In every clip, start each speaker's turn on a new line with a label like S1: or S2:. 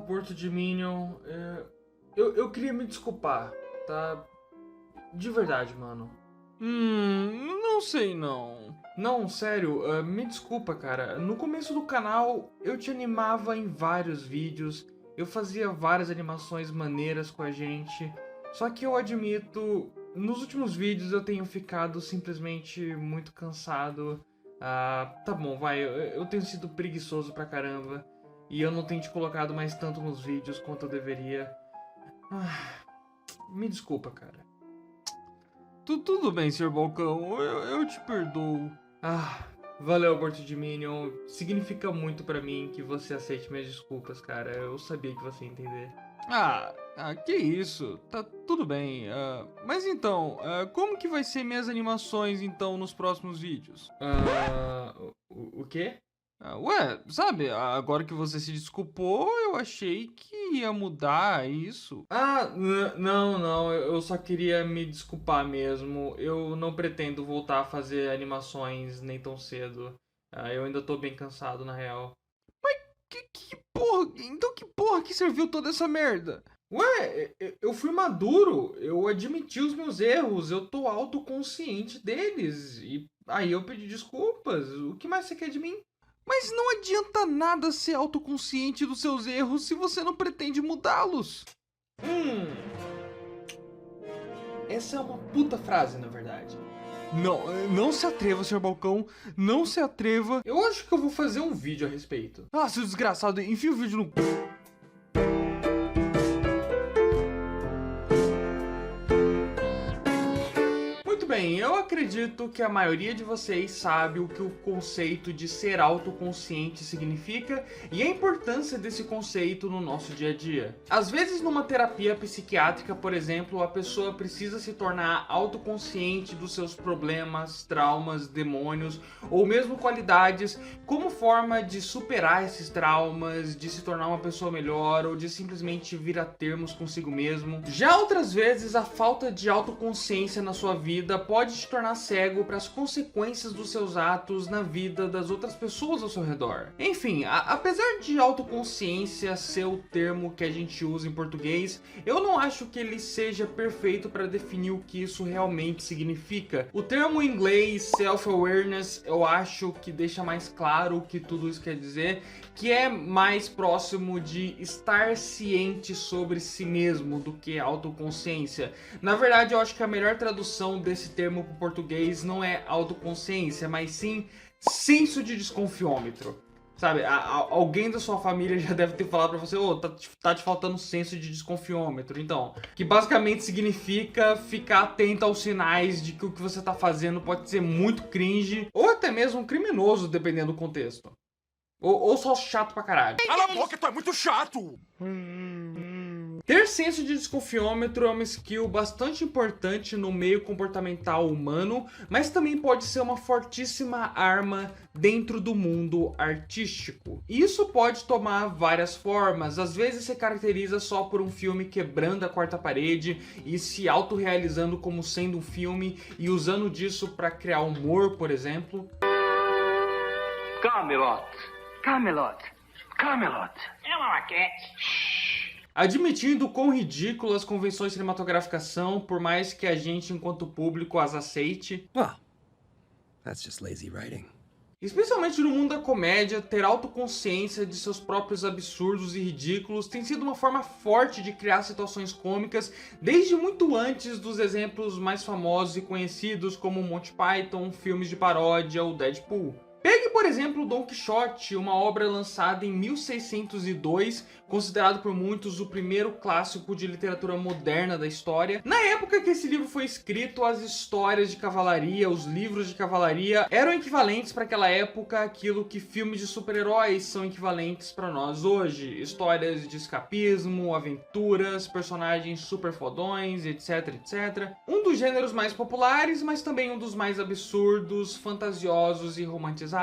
S1: Porto de Minion, eu queria me desculpar, tá? De verdade, mano.
S2: Não sei não.
S1: Não, sério, me desculpa, cara. No começo do canal, eu te animava em vários vídeos, eu fazia várias animações maneiras com a gente, só que eu admito, nos últimos vídeos eu tenho ficado simplesmente muito cansado. Tá bom, vai, eu tenho sido preguiçoso pra caramba, e eu não tenho te colocado mais tanto nos vídeos quanto eu deveria. Me desculpa, cara.
S2: Tudo bem, Sr. Balcão, eu te perdoo.
S1: Valeu, Porto de Minion. Significa muito pra mim que você aceite minhas desculpas, cara. Eu sabia que você ia entender.
S2: Que isso, tá tudo bem. Mas então, como que vai ser minhas animações então nos próximos vídeos?
S1: O quê?
S2: Sabe, agora que você se desculpou, eu achei que ia mudar isso.
S1: Não, eu só queria me desculpar mesmo. Eu não pretendo voltar a fazer animações nem tão cedo. Eu ainda tô bem cansado, na real.
S2: Que porra? Então que porra que serviu toda essa merda?
S1: Eu fui maduro, eu admiti os meus erros, eu tô autoconsciente deles. E aí eu pedi desculpas. O que mais você quer de mim?
S2: Mas não adianta nada ser autoconsciente dos seus erros se você não pretende mudá-los.
S1: Essa é uma puta frase, na verdade.
S2: Não se atreva, Sr. Balcão. Não se atreva.
S1: Eu acho que eu vou fazer um vídeo a respeito.
S2: Seu desgraçado, enfia o vídeo no...
S1: Muito bem, eu acredito que a maioria de vocês sabe o que o conceito de ser autoconsciente significa e a importância desse conceito no nosso dia a dia. Às vezes, numa terapia psiquiátrica, por exemplo, a pessoa precisa se tornar autoconsciente dos seus problemas, traumas, demônios ou mesmo qualidades como forma de superar esses traumas, de se tornar uma pessoa melhor ou de simplesmente vir a termos consigo mesmo. Já outras vezes, a falta de autoconsciência na sua vida pode te tornar cego para as consequências dos seus atos na vida das outras pessoas ao seu redor. Enfim, apesar de autoconsciência ser o termo que a gente usa em português, eu não acho que ele seja perfeito para definir o que isso realmente significa. O termo em inglês, self-awareness, eu acho que deixa mais claro o que tudo isso quer dizer, que é mais próximo de estar ciente sobre si mesmo do que autoconsciência. Na verdade, eu acho que a melhor tradução desse termo para o português não é autoconsciência, mas sim senso de desconfiômetro. Sabe, alguém da sua família já deve ter falado pra você, tá te faltando senso de desconfiômetro. Então, que basicamente significa ficar atento aos sinais de que o que você tá fazendo pode ser muito cringe, ou até mesmo criminoso, dependendo do contexto. Ou só chato pra caralho.
S3: Cala a boca, tu é muito chato!
S1: Ter senso de desconfiômetro é uma skill bastante importante no meio comportamental humano, mas também pode ser uma fortíssima arma dentro do mundo artístico. E isso pode tomar várias formas. Às vezes se caracteriza só por um filme quebrando a quarta parede e se autorrealizando como sendo um filme e usando disso para criar humor, por exemplo.
S4: Camelot. É uma maquete.
S1: Admitindo quão ridículas as convenções cinematográficas são, por mais que a gente, enquanto público, as aceite.
S5: Well, that's just lazy writing.
S1: Especialmente no mundo da comédia, ter autoconsciência de seus próprios absurdos e ridículos tem sido uma forma forte de criar situações cômicas desde muito antes dos exemplos mais famosos e conhecidos como Monty Python, filmes de paródia ou Deadpool. Pegue, por exemplo, Don Quixote, uma obra lançada em 1602, considerado por muitos o primeiro clássico de literatura moderna da história. Na época que esse livro foi escrito, as histórias de cavalaria, os livros de cavalaria, eram equivalentes para aquela época àquilo que filmes de super-heróis são equivalentes para nós hoje. Histórias de escapismo, aventuras, personagens super fodões, etc, etc. Um dos gêneros mais populares, mas também um dos mais absurdos, fantasiosos e romantizados.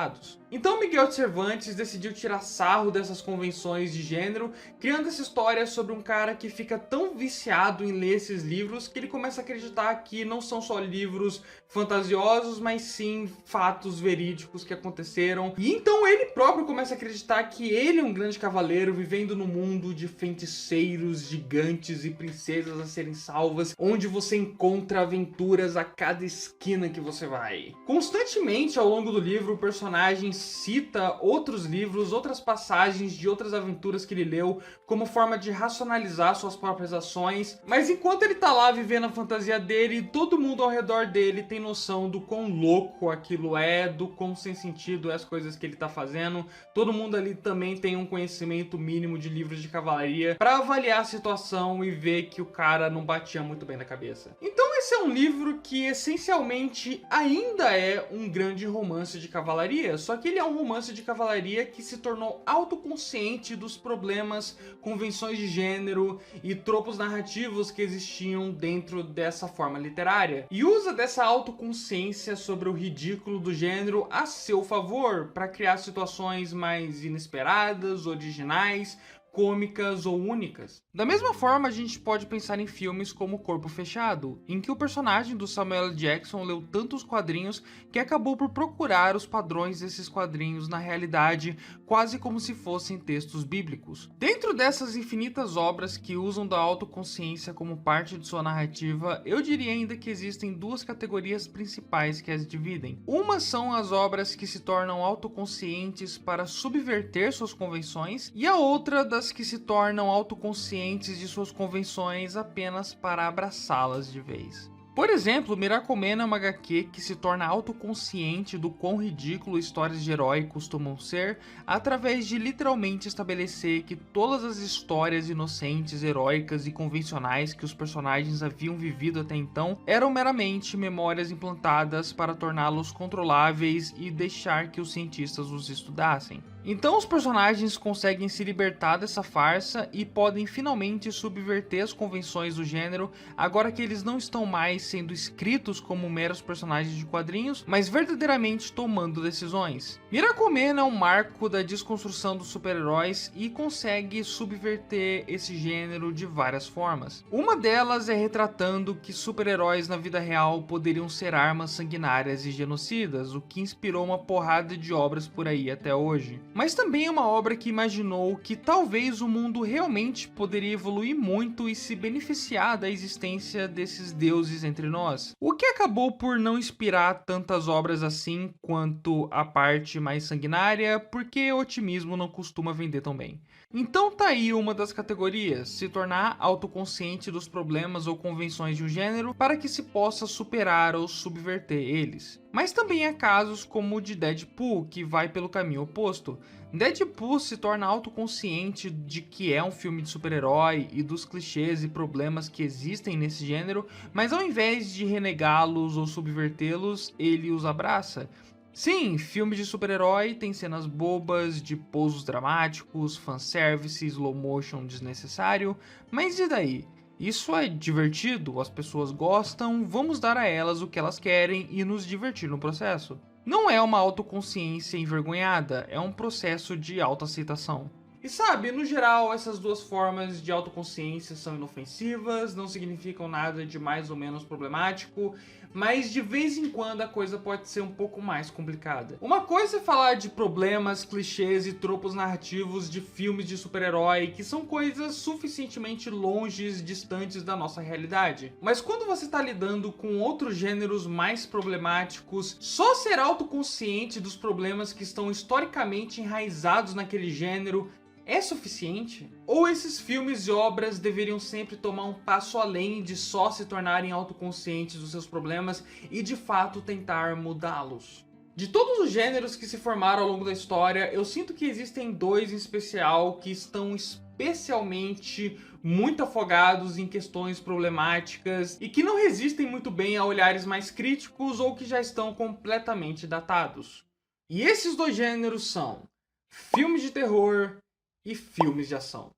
S1: Então Miguel de Cervantes decidiu tirar sarro dessas convenções de gênero, criando essa história sobre um cara que fica tão viciado em ler esses livros que ele começa a acreditar que não são só livros fantasiosos, mas sim fatos verídicos que aconteceram. E então ele próprio começa a acreditar que ele é um grande cavaleiro vivendo no mundo de feiticeiros, gigantes e princesas a serem salvas, onde você encontra aventuras a cada esquina que você vai. Constantemente ao longo do livro, o personagem cita outros livros, outras passagens de outras aventuras que ele leu, como forma de racionalizar suas próprias ações. Mas enquanto ele tá lá vivendo a fantasia dele, todo mundo ao redor dele tem noção do quão louco aquilo é, do quão sem sentido é as coisas que ele tá fazendo. Todo mundo ali também tem um conhecimento mínimo de livros de cavalaria para avaliar a situação e ver que o cara não batia muito bem na cabeça. Então esse é um livro que essencialmente ainda é um grande romance de cavalaria, só que ele é um romance de cavalaria que se tornou autoconsciente dos problemas, convenções de gênero e tropos narrativos que existiam dentro dessa forma literária, e usa dessa autoconsciência sobre o ridículo do gênero a seu favor para criar situações mais inesperadas, originais, cômicas ou únicas. Da mesma forma, a gente pode pensar em filmes como Corpo Fechado, em que o personagem do Samuel L. Jackson leu tantos quadrinhos que acabou por procurar os padrões desses quadrinhos na realidade, quase como se fossem textos bíblicos. Dentro dessas infinitas obras que usam da autoconsciência como parte de sua narrativa, eu diria ainda que existem duas categorias principais que as dividem. Uma são as obras que se tornam autoconscientes para subverter suas convenções, e a outra das que se tornam autoconscientes de suas convenções apenas para abraçá-las de vez. Por exemplo, Miracomena é uma HQ que se torna autoconsciente do quão ridículo histórias de herói costumam ser, através de literalmente estabelecer que todas as histórias inocentes, heróicas e convencionais que os personagens haviam vivido até então eram meramente memórias implantadas para torná-los controláveis e deixar que os cientistas os estudassem. Então os personagens conseguem se libertar dessa farsa e podem finalmente subverter as convenções do gênero, agora que eles não estão mais sendo escritos como meros personagens de quadrinhos, mas verdadeiramente tomando decisões. Miracomena é um marco da desconstrução dos super-heróis e consegue subverter esse gênero de várias formas. Uma delas é retratando que super-heróis na vida real poderiam ser armas sanguinárias e genocidas, o que inspirou uma porrada de obras por aí até hoje. Mas também é uma obra que imaginou que talvez o mundo realmente poderia evoluir muito e se beneficiar da existência desses deuses entre nós. O que acabou por não inspirar tantas obras assim quanto a parte mais sanguinária, porque otimismo não costuma vender tão bem. Então tá aí uma das categorias, se tornar autoconsciente dos problemas ou convenções de um gênero para que se possa superar ou subverter eles. Mas também há casos como o de Deadpool, que vai pelo caminho oposto. Deadpool se torna autoconsciente de que é um filme de super-herói e dos clichês e problemas que existem nesse gênero, mas ao invés de renegá-los ou subvertê-los, ele os abraça. Sim, filme de super-herói tem cenas bobas, de pousos dramáticos, fanservice, slow motion desnecessário, mas e daí? Isso é divertido, as pessoas gostam, vamos dar a elas o que elas querem e nos divertir no processo. Não é uma autoconsciência envergonhada, é um processo de autoaceitação. E sabe, no geral, essas duas formas de autoconsciência são inofensivas, não significam nada de mais ou menos problemático, mas de vez em quando a coisa pode ser um pouco mais complicada. Uma coisa é falar de problemas, clichês e tropos narrativos de filmes de super-herói, que são coisas suficientemente longes, distantes da nossa realidade. Mas quando você está lidando com outros gêneros mais problemáticos, só ser autoconsciente dos problemas que estão historicamente enraizados naquele gênero é suficiente? Ou esses filmes e obras deveriam sempre tomar um passo além de só se tornarem autoconscientes dos seus problemas e de fato tentar mudá-los? De todos os gêneros que se formaram ao longo da história, eu sinto que existem dois em especial que estão especialmente muito afogados em questões problemáticas e que não resistem muito bem a olhares mais críticos ou que já estão completamente datados. E esses dois gêneros são filmes de terror e filmes de ação.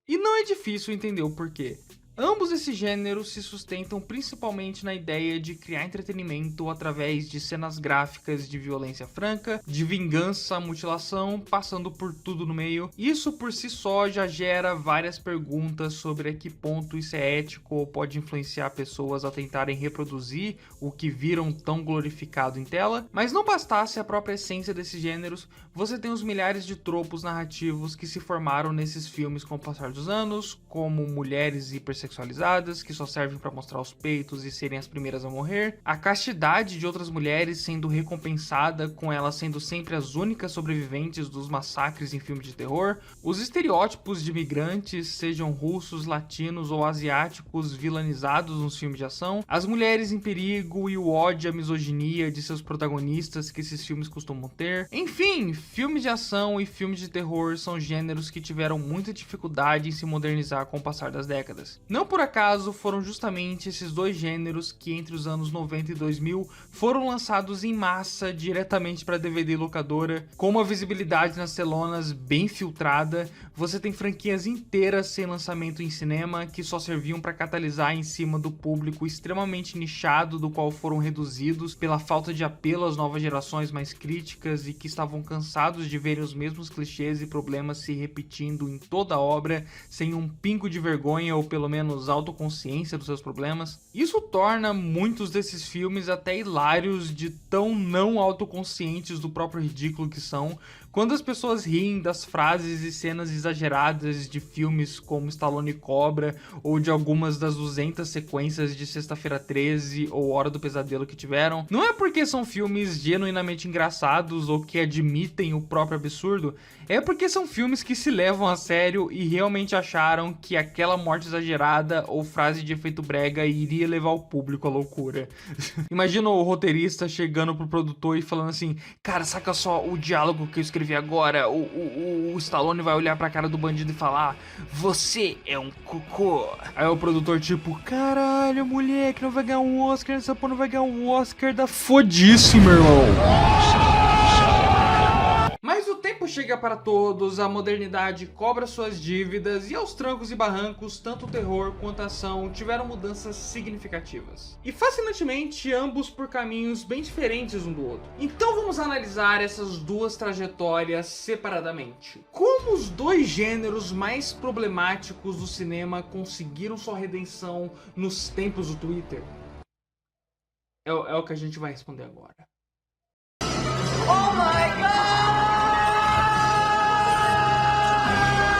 S1: E não é difícil entender o porquê. Ambos esses gêneros se sustentam principalmente na ideia de criar entretenimento através de cenas gráficas de violência franca, de vingança, mutilação, passando por tudo no meio. Isso por si só já gera várias perguntas sobre a que ponto isso é ético ou pode influenciar pessoas a tentarem reproduzir o que viram tão glorificado em tela. Mas não bastasse a própria essência desses gêneros, você tem os milhares de tropos narrativos que se formaram nesses filmes com o passar dos anos, como mulheres hipersexualizadas que só servem para mostrar os peitos e serem as primeiras a morrer, a castidade de outras mulheres sendo recompensada com elas sendo sempre as únicas sobreviventes dos massacres em filmes de terror, os estereótipos de imigrantes, sejam russos, latinos ou asiáticos, vilanizados nos filmes de ação, as mulheres em perigo e o ódio à misoginia de seus protagonistas que esses filmes costumam ter. Enfim, filmes de ação e filmes de terror são gêneros que tiveram muita dificuldade em se modernizar com o passar das décadas. Não por acaso foram justamente esses dois gêneros que entre os anos 90 e 2000 foram lançados em massa diretamente para DVD e locadora, com uma visibilidade nas telonas bem filtrada. Você tem franquias inteiras sem lançamento em cinema que só serviam para catalisar em cima do público extremamente nichado do qual foram reduzidos pela falta de apelo às novas gerações mais críticas e que estavam cansados de verem os mesmos clichês e problemas se repetindo em toda a obra sem um pingo de vergonha ou pelo menos autoconsciência dos seus problemas. Isso torna muitos desses filmes até hilários de tão não autoconscientes do próprio ridículo que são, quando as pessoas riem das frases e cenas exageradas de filmes como Stallone Cobra ou de algumas das 200 sequências de Sexta-feira 13 ou Hora do Pesadelo que tiveram. Não é porque são filmes genuinamente engraçados ou que admitem o próprio absurdo, é porque são filmes que se levam a sério e realmente acharam que aquela morte exagerada ou frase de efeito brega iria levar o público à loucura. Imagina o roteirista chegando pro produtor e falando assim: cara, saca só o diálogo que eu escrevi agora, o Stallone vai olhar pra cara do bandido e falar: você é um cocô. Aí o produtor tipo: caralho, moleque, não vai ganhar um Oscar, essa porra não vai ganhar um Oscar da fodice, meu irmão. Mas o tempo chega para todos, a modernidade cobra suas dívidas e aos trancos e barrancos, tanto o terror quanto a ação tiveram mudanças significativas. E fascinantemente, ambos por caminhos bem diferentes um do outro. Então vamos analisar essas duas trajetórias separadamente. Como os dois gêneros mais problemáticos do cinema conseguiram sua redenção nos tempos do Twitter? É o que a gente vai responder agora. Oh my God!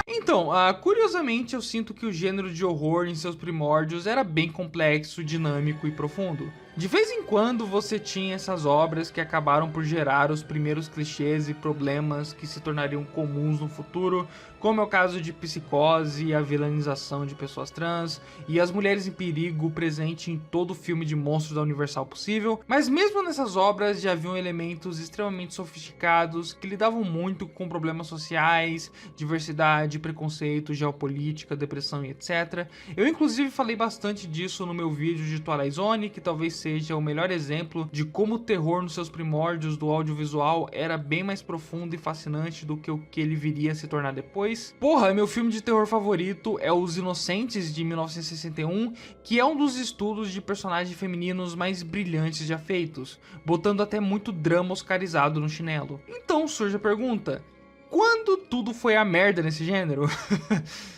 S1: Então, curiosamente eu sinto que o gênero de horror em seus primórdios era bem complexo, dinâmico e profundo. De vez em quando você tinha essas obras que acabaram por gerar os primeiros clichês e problemas que se tornariam comuns no futuro, como é o caso de Psicose, a vilanização de pessoas trans e as mulheres em perigo presente em todo filme de monstros da Universal possível, mas mesmo nessas obras já haviam elementos extremamente sofisticados que lidavam muito com problemas sociais, diversidade, preconceito, geopolítica, depressão e etc. Eu inclusive falei bastante disso no meu vídeo de Twilight Zone, que talvez seja o melhor exemplo de como o terror nos seus primórdios do audiovisual era bem mais profundo e fascinante do que o que ele viria a se tornar depois. Porra, meu filme de terror favorito é Os Inocentes, de 1961, que é um dos estudos de personagens femininos mais brilhantes já feitos, botando até muito drama oscarizado no chinelo. Então surge a pergunta: quando tudo foi a merda nesse gênero?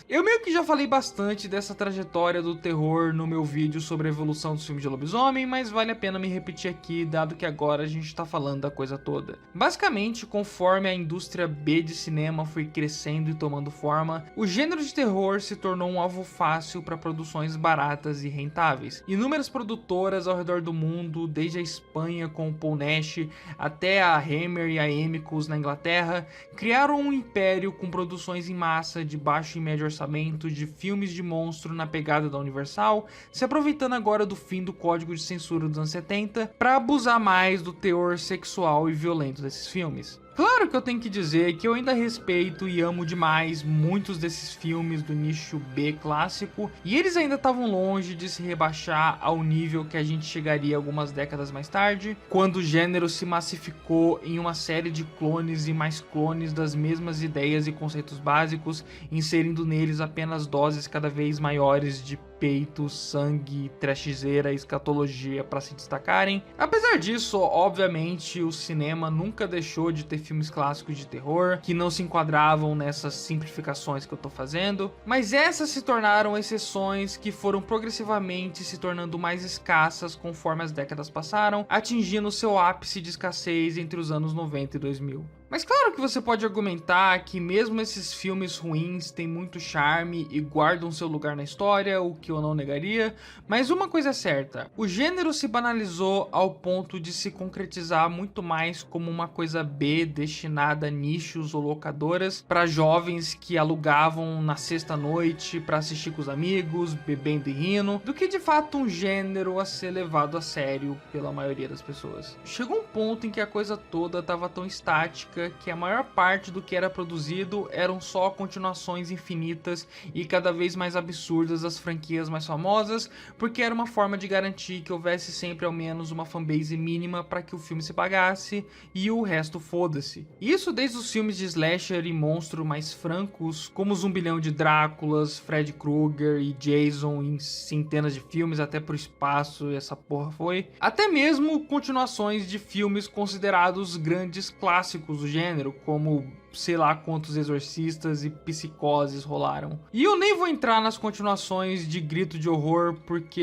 S1: Eu meio que já falei bastante dessa trajetória do terror no meu vídeo sobre a evolução dos filmes de lobisomem, mas vale a pena me repetir aqui, dado que agora a gente tá falando da coisa toda. Basicamente, conforme a indústria B de cinema foi crescendo e tomando forma, o gênero de terror se tornou um alvo fácil para produções baratas e rentáveis. Inúmeras produtoras ao redor do mundo, desde a Espanha com o Paul Nash até a Hammer e a Amicus na Inglaterra, criaram um império com produções em massa de baixo e médio orçamento de filmes de monstro na pegada da Universal, se aproveitando agora do fim do código de censura dos anos 70 para abusar mais do teor sexual e violento desses filmes. Claro que eu tenho que dizer que eu ainda respeito e amo demais muitos desses filmes do nicho B clássico, e eles ainda estavam longe de se rebaixar ao nível que a gente chegaria algumas décadas mais tarde, quando o gênero se massificou em uma série de clones e mais clones das mesmas ideias e conceitos básicos, inserindo neles apenas doses cada vez maiores de
S2: peito, sangue, trashzeira, escatologia pra se destacarem. Apesar disso, obviamente, o cinema nunca deixou de ter filmes clássicos de terror que não se enquadravam nessas simplificações que eu tô fazendo, mas essas se tornaram exceções que foram progressivamente se tornando mais escassas conforme as décadas passaram, atingindo seu ápice de escassez entre os anos 90 e 2000. Mas claro que você pode argumentar que mesmo esses filmes ruins têm muito charme e guardam seu lugar na história, o que eu não negaria, mas uma coisa é certa, o gênero se banalizou ao ponto de se concretizar muito mais como uma coisa B destinada a nichos ou locadoras para jovens que alugavam na sexta-noite para assistir com os amigos, bebendo e rindo, do que de fato um gênero a ser levado a sério pela maioria das pessoas. Chegou um ponto em que a coisa toda estava tão estática que a maior parte do que era produzido eram só continuações infinitas e cada vez mais absurdas das franquias mais famosas, porque era uma forma de garantir que houvesse sempre ao menos uma fanbase mínima para que o filme se pagasse e o resto foda-se. Isso desde os filmes de slasher e monstro mais francos, como Zumbilhão de Dráculas, Freddy Krueger e Jason em centenas de filmes até pro espaço, essa porra foi, até mesmo continuações de filmes considerados grandes clássicos do gênero, como sei lá quantos Exorcistas e Psicoses rolaram. E eu nem vou entrar nas continuações de Grito de Horror, porque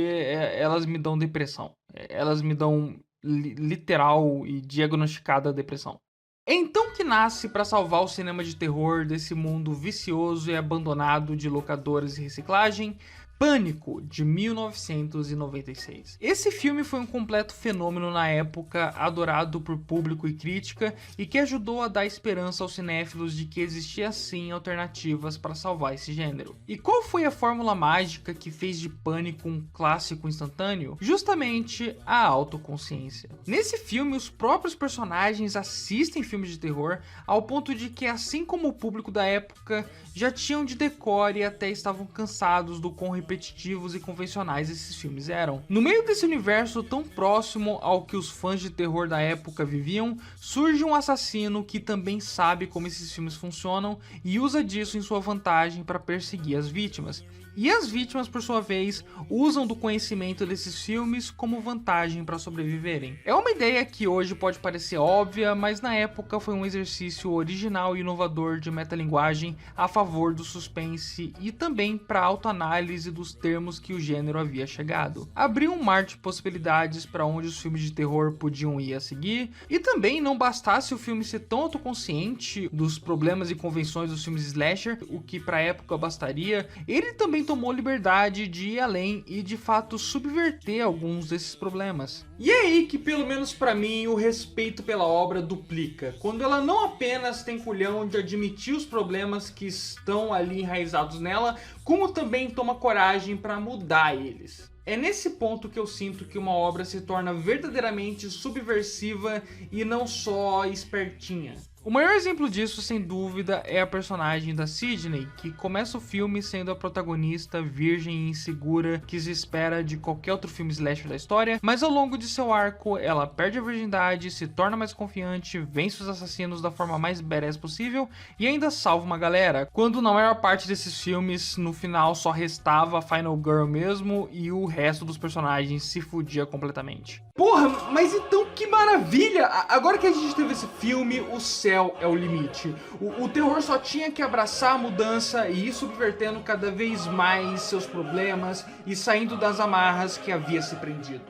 S2: elas me dão depressão. Elas me dão literal e diagnosticada depressão. Então que nasce para salvar o cinema de terror desse mundo vicioso e abandonado de locadoras e reciclagem, Pânico, de 1996. Esse filme foi um completo fenômeno na época, adorado por público e crítica, e que ajudou a dar esperança aos cinéfilos de que existia sim alternativas para salvar esse gênero. E qual foi a fórmula mágica que fez de Pânico um clássico instantâneo? Justamente a autoconsciência. Nesse filme, os próprios personagens assistem filmes de terror ao ponto de que, assim como o público da época, já tinham de decore e até estavam cansados do quão repetitivos e convencionais esses filmes eram. No meio desse universo tão próximo ao que os fãs de terror da época viviam, surge um assassino que também sabe como esses filmes funcionam e usa disso em sua vantagem para perseguir as vítimas. E as vítimas, por sua vez, usam do conhecimento desses filmes como vantagem para sobreviverem. É uma ideia que hoje pode parecer óbvia, mas na época foi um exercício original e inovador de metalinguagem a favor do suspense e também para autoanálise dos termos que o gênero havia chegado. Abriu um mar de possibilidades para onde os filmes de terror podiam ir a seguir, e também não bastasse o filme ser tão autoconsciente dos problemas e convenções dos filmes slasher, o que para a época bastaria, ele também tomou liberdade de ir além e de fato subverter alguns desses problemas.
S1: E é aí que, pelo menos pra mim, o respeito pela obra duplica, quando ela não apenas tem culhão de admitir os problemas que estão ali enraizados nela, como também toma coragem pra mudar eles. É nesse ponto que eu sinto que uma obra se torna verdadeiramente subversiva e não só espertinha.
S2: O maior exemplo disso, sem dúvida, é a personagem da Sidney, que começa o filme sendo a protagonista virgem e insegura que se espera de qualquer outro filme slasher da história, mas ao longo de seu arco ela perde a virgindade, se torna mais confiante, vence os assassinos da forma mais badass possível e ainda salva uma galera, quando na maior parte desses filmes, no final só restava a Final Girl mesmo e o resto dos personagens se fudia completamente.
S1: Porra, mas então que maravilha! Agora que a gente teve esse filme, o céu é o limite. O terror só tinha que abraçar a mudança e ir subvertendo cada vez mais seus problemas e saindo das amarras que havia se prendido.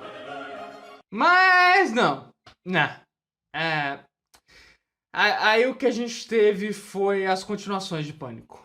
S1: Mas não. Aí o que a gente teve foi as continuações de Pânico.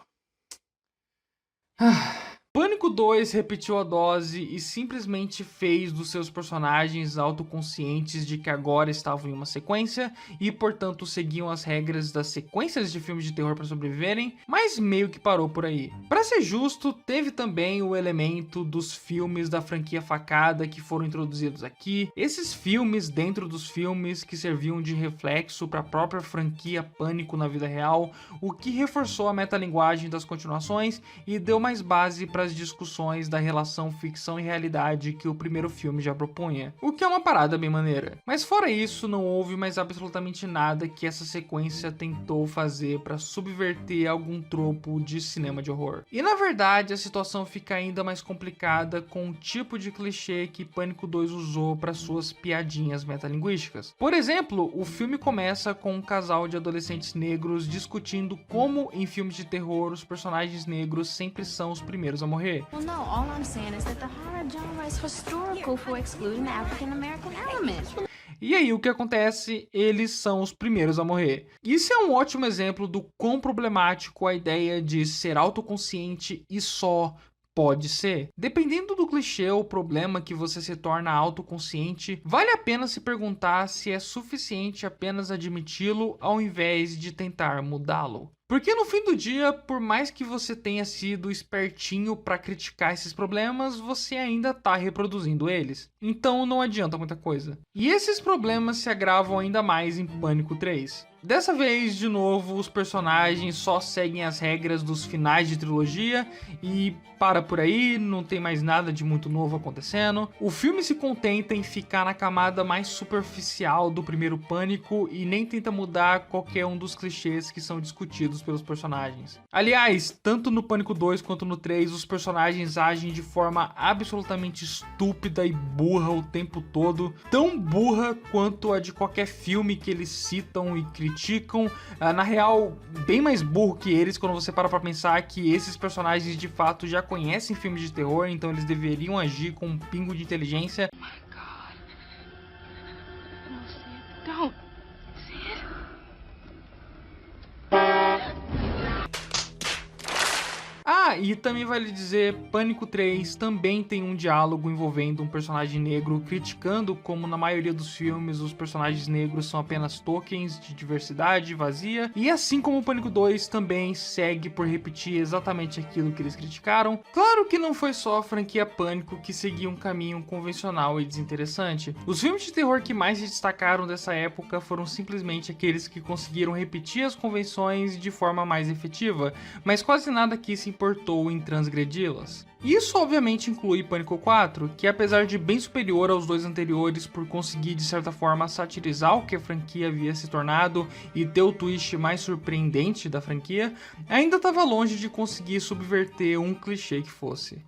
S2: Pânico 2 repetiu a dose e simplesmente fez dos seus personagens autoconscientes de que agora estavam em uma sequência e, portanto, seguiam as regras das sequências de filmes de terror para sobreviverem, mas meio que parou por aí. Para ser justo, teve também o elemento dos filmes da franquia Facada que foram introduzidos aqui, esses filmes dentro dos filmes que serviam de reflexo para a própria franquia Pânico na vida real, o que reforçou a metalinguagem das continuações e deu mais base para mesmas discussões da relação ficção e realidade que o primeiro filme já propunha, o que é uma parada bem maneira. Mas fora isso, não houve mais absolutamente nada que essa sequência tentou fazer para subverter algum tropo de cinema de horror. E na verdade, a situação fica ainda mais complicada com o tipo de clichê que Pânico 2 usou para suas piadinhas metalinguísticas. Por exemplo, o filme começa com um casal de adolescentes negros discutindo como em filmes de terror os personagens negros sempre são os primeiros a morrer.
S6: Well, no, all I'm saying is that the horror genre is historical for excluding the African American element.
S2: E aí o que acontece? Eles são os primeiros a morrer. Isso é um ótimo exemplo do quão problemático a ideia de ser autoconsciente e só pode ser. Dependendo do clichê ou problema que você se torna autoconsciente, vale a pena se perguntar se é suficiente apenas admiti-lo ao invés de tentar mudá-lo. Porque no fim do dia, por mais que você tenha sido espertinho para criticar esses problemas, você ainda tá reproduzindo eles. Então não adianta muita coisa. E esses problemas se agravam ainda mais em Pânico 3. Dessa vez, de novo, os personagens só seguem as regras dos finais de trilogia e para por aí, não tem mais nada de muito novo acontecendo. O filme se contenta em ficar na camada mais superficial do primeiro Pânico e nem tenta mudar qualquer um dos clichês que são discutidos pelos personagens. Aliás, tanto no Pânico 2 quanto no 3, os personagens agem de forma absolutamente estúpida e burra o tempo todo, tão burra quanto a de qualquer filme que eles citam e criticam. Na real, bem mais burro que eles quando você para pra pensar que esses personagens de fato já conhecem filmes de terror, então eles deveriam agir com um pingo de inteligência.
S6: Oh my God. Don't see it.
S2: Ah, e também vale dizer, Pânico 3 também tem um diálogo envolvendo um personagem negro criticando como na maioria dos filmes os personagens negros são apenas tokens de diversidade vazia, e assim como o Pânico 2 também segue por repetir exatamente aquilo que eles criticaram. Claro que não foi só a franquia Pânico que seguia um caminho convencional e desinteressante. Os filmes de terror que mais se destacaram dessa época foram simplesmente aqueles que conseguiram repetir as convenções de forma mais efetiva, mas quase nada aqui se importou em transgredi-las. Isso obviamente inclui Pânico 4, que apesar de bem superior aos dois anteriores por conseguir de certa forma satirizar o que a franquia havia se tornado e ter o twist mais surpreendente da franquia, ainda estava longe de conseguir subverter um clichê que fosse.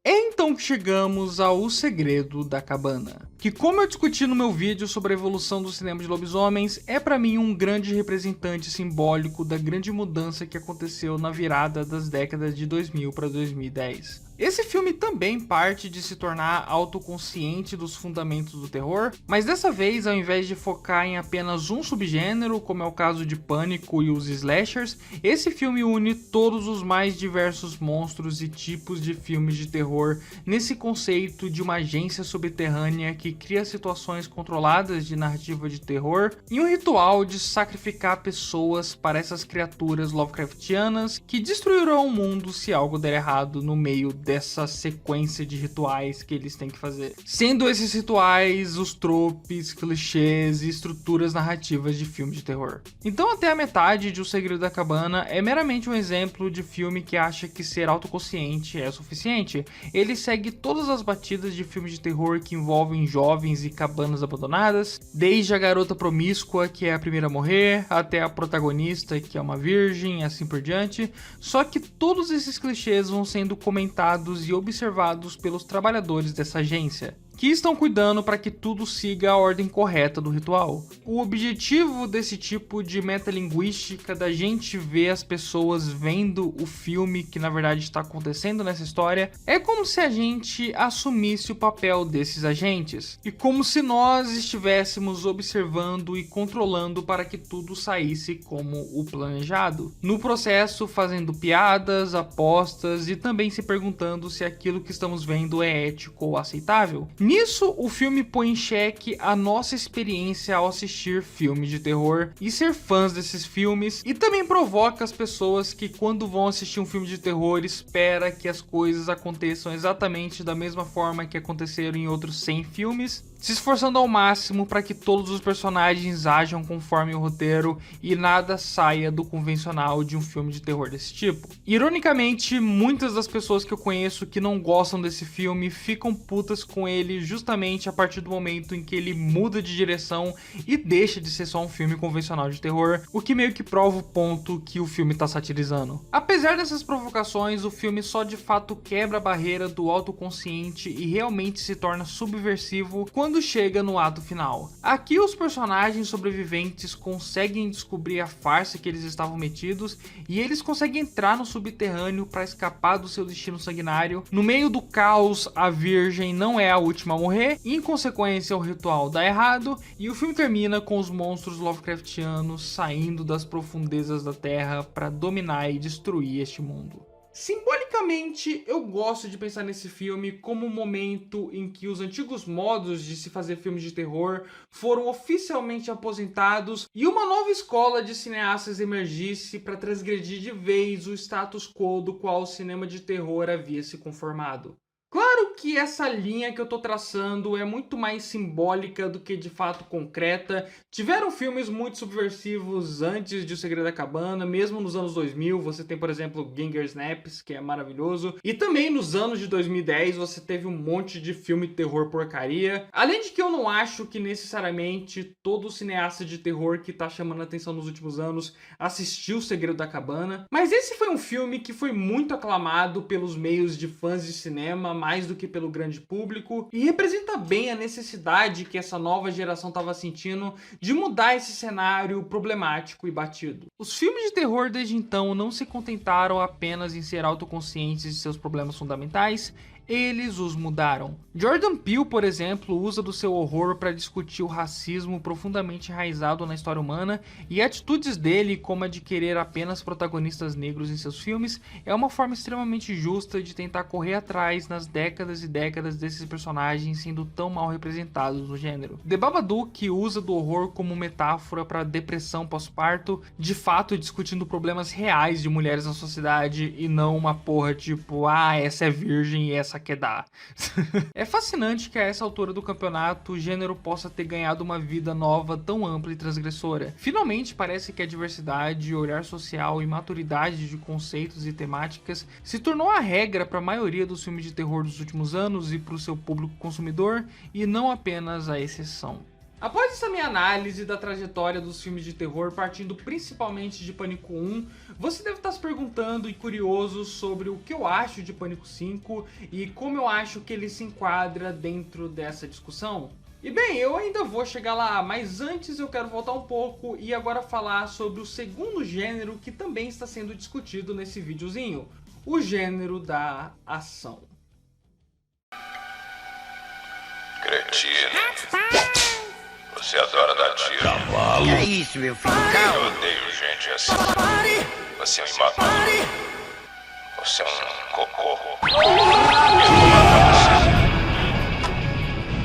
S2: É então que chegamos ao O Segredo da Cabana, que, como eu discuti no meu vídeo sobre a evolução do cinema de lobisomens, é pra mim um grande representante simbólico da grande mudança que aconteceu na virada das décadas de 2000 para 2010. Esse filme também parte de se tornar autoconsciente dos fundamentos do terror, mas dessa vez, ao invés de focar em apenas um subgênero, como é o caso de Pânico e os slashers, esse filme une todos os mais diversos monstros e tipos de filmes de terror nesse conceito de uma agência subterrânea que cria situações controladas de narrativa de terror e um ritual de sacrificar pessoas para essas criaturas Lovecraftianas que destruirão o mundo se algo der errado no meio dessa sequência de rituais que eles têm que fazer. Sendo esses rituais os tropes, clichês e estruturas narrativas de filmes de terror. Então até a metade de O Segredo da Cabana é meramente um exemplo de filme que acha que ser autoconsciente é suficiente. Ele segue todas as batidas de filmes de terror que envolvem jovens e cabanas abandonadas, desde a garota promíscua que é a primeira a morrer, até a protagonista que é uma virgem e assim por diante, só que todos esses clichês vão sendo comentados e observados pelos trabalhadores dessa agência, que estão cuidando para que tudo siga a ordem correta do ritual. O objetivo desse tipo de metalinguística, da gente ver as pessoas vendo o filme que na verdade está acontecendo nessa história, é como se a gente assumisse o papel desses agentes, e como se nós estivéssemos observando e controlando para que tudo saísse como o planejado. No processo, fazendo piadas, apostas e também se perguntando se aquilo que estamos vendo é ético ou aceitável. Nisso, o filme põe em xeque a nossa experiência ao assistir filmes de terror e ser fãs desses filmes, e também provoca as pessoas que quando vão assistir um filme de terror espera que as coisas aconteçam exatamente da mesma forma que aconteceram em outros 100 filmes, se esforçando ao máximo para que todos os personagens ajam conforme o roteiro e nada saia do convencional de um filme de terror desse tipo. Ironicamente, muitas das pessoas que eu conheço que não gostam desse filme ficam putas com ele justamente a partir do momento em que ele muda de direção e deixa de ser só um filme convencional de terror, o que meio que prova o ponto que o filme tá satirizando. Apesar dessas provocações, o filme só de fato quebra a barreira do autoconsciente e realmente se torna subversivo quando chega no ato final. Aqui os personagens sobreviventes conseguem descobrir a farsa que eles estavam metidos e eles conseguem entrar no subterrâneo para escapar do seu destino sanguinário. No meio do caos, a Virgem não é a última a morrer, e em consequência o ritual dá errado e o filme termina com os monstros Lovecraftianos saindo das profundezas da Terra para dominar e destruir este mundo.
S1: Simbolicamente, eu gosto de pensar nesse filme como um momento em que os antigos modos de se fazer filmes de terror foram oficialmente aposentados e uma nova escola de cineastas emergisse para transgredir de vez o status quo do qual o cinema de terror havia se conformado. Claro que essa linha que eu tô traçando é muito mais simbólica do que de fato concreta. Tiveram filmes muito subversivos antes de O Segredo da Cabana, mesmo nos anos 2000, você tem, por exemplo, Ginger Snaps, que é maravilhoso. E também nos anos de 2010 você teve um monte de filme de terror porcaria. Além de que eu não acho que necessariamente todo cineasta de terror que tá chamando a atenção nos últimos anos assistiu O Segredo da Cabana. Mas esse foi um filme que foi muito aclamado pelos meios de fãs de cinema, mais do que pelo grande público, e representa bem a necessidade que essa nova geração estava sentindo de mudar esse cenário problemático e batido.
S2: Os filmes de terror desde então não se contentaram apenas em ser autoconscientes de seus problemas fundamentais, eles os mudaram. Jordan Peele, por exemplo, usa do seu horror para discutir o racismo profundamente enraizado na história humana, e atitudes dele, como a de querer apenas protagonistas negros em seus filmes, é uma forma extremamente justa de tentar correr atrás nas décadas e décadas desses personagens sendo tão mal representados no gênero. The Babadook usa do horror como metáfora para depressão pós-parto, de fato discutindo problemas reais de mulheres na sociedade e não uma porra tipo, essa é virgem e essa quer dar. É fascinante que a essa altura do campeonato o gênero possa ter ganhado uma vida nova tão ampla e transgressora. Finalmente parece que a diversidade, olhar social e maturidade de conceitos e temáticas se tornou a regra para a maioria dos filmes de terror dos últimos anos e para o seu público consumidor, e não apenas a exceção.
S1: Após essa minha análise da trajetória dos filmes de terror, partindo principalmente de Pânico 1, você deve estar se perguntando e curioso sobre o que eu acho de Pânico 5 e como eu acho que ele se enquadra dentro dessa discussão. E bem, eu ainda vou chegar lá, mas antes eu quero voltar um pouco e agora falar sobre o segundo gênero que também está sendo discutido nesse videozinho, o gênero da ação.
S7: Cretino. Você adora dar tiro. Cavalo.
S8: É isso, meu filho,
S7: Eu
S8: calma.
S7: odeio gente assim. Você é um imaturo. Você é um cocô.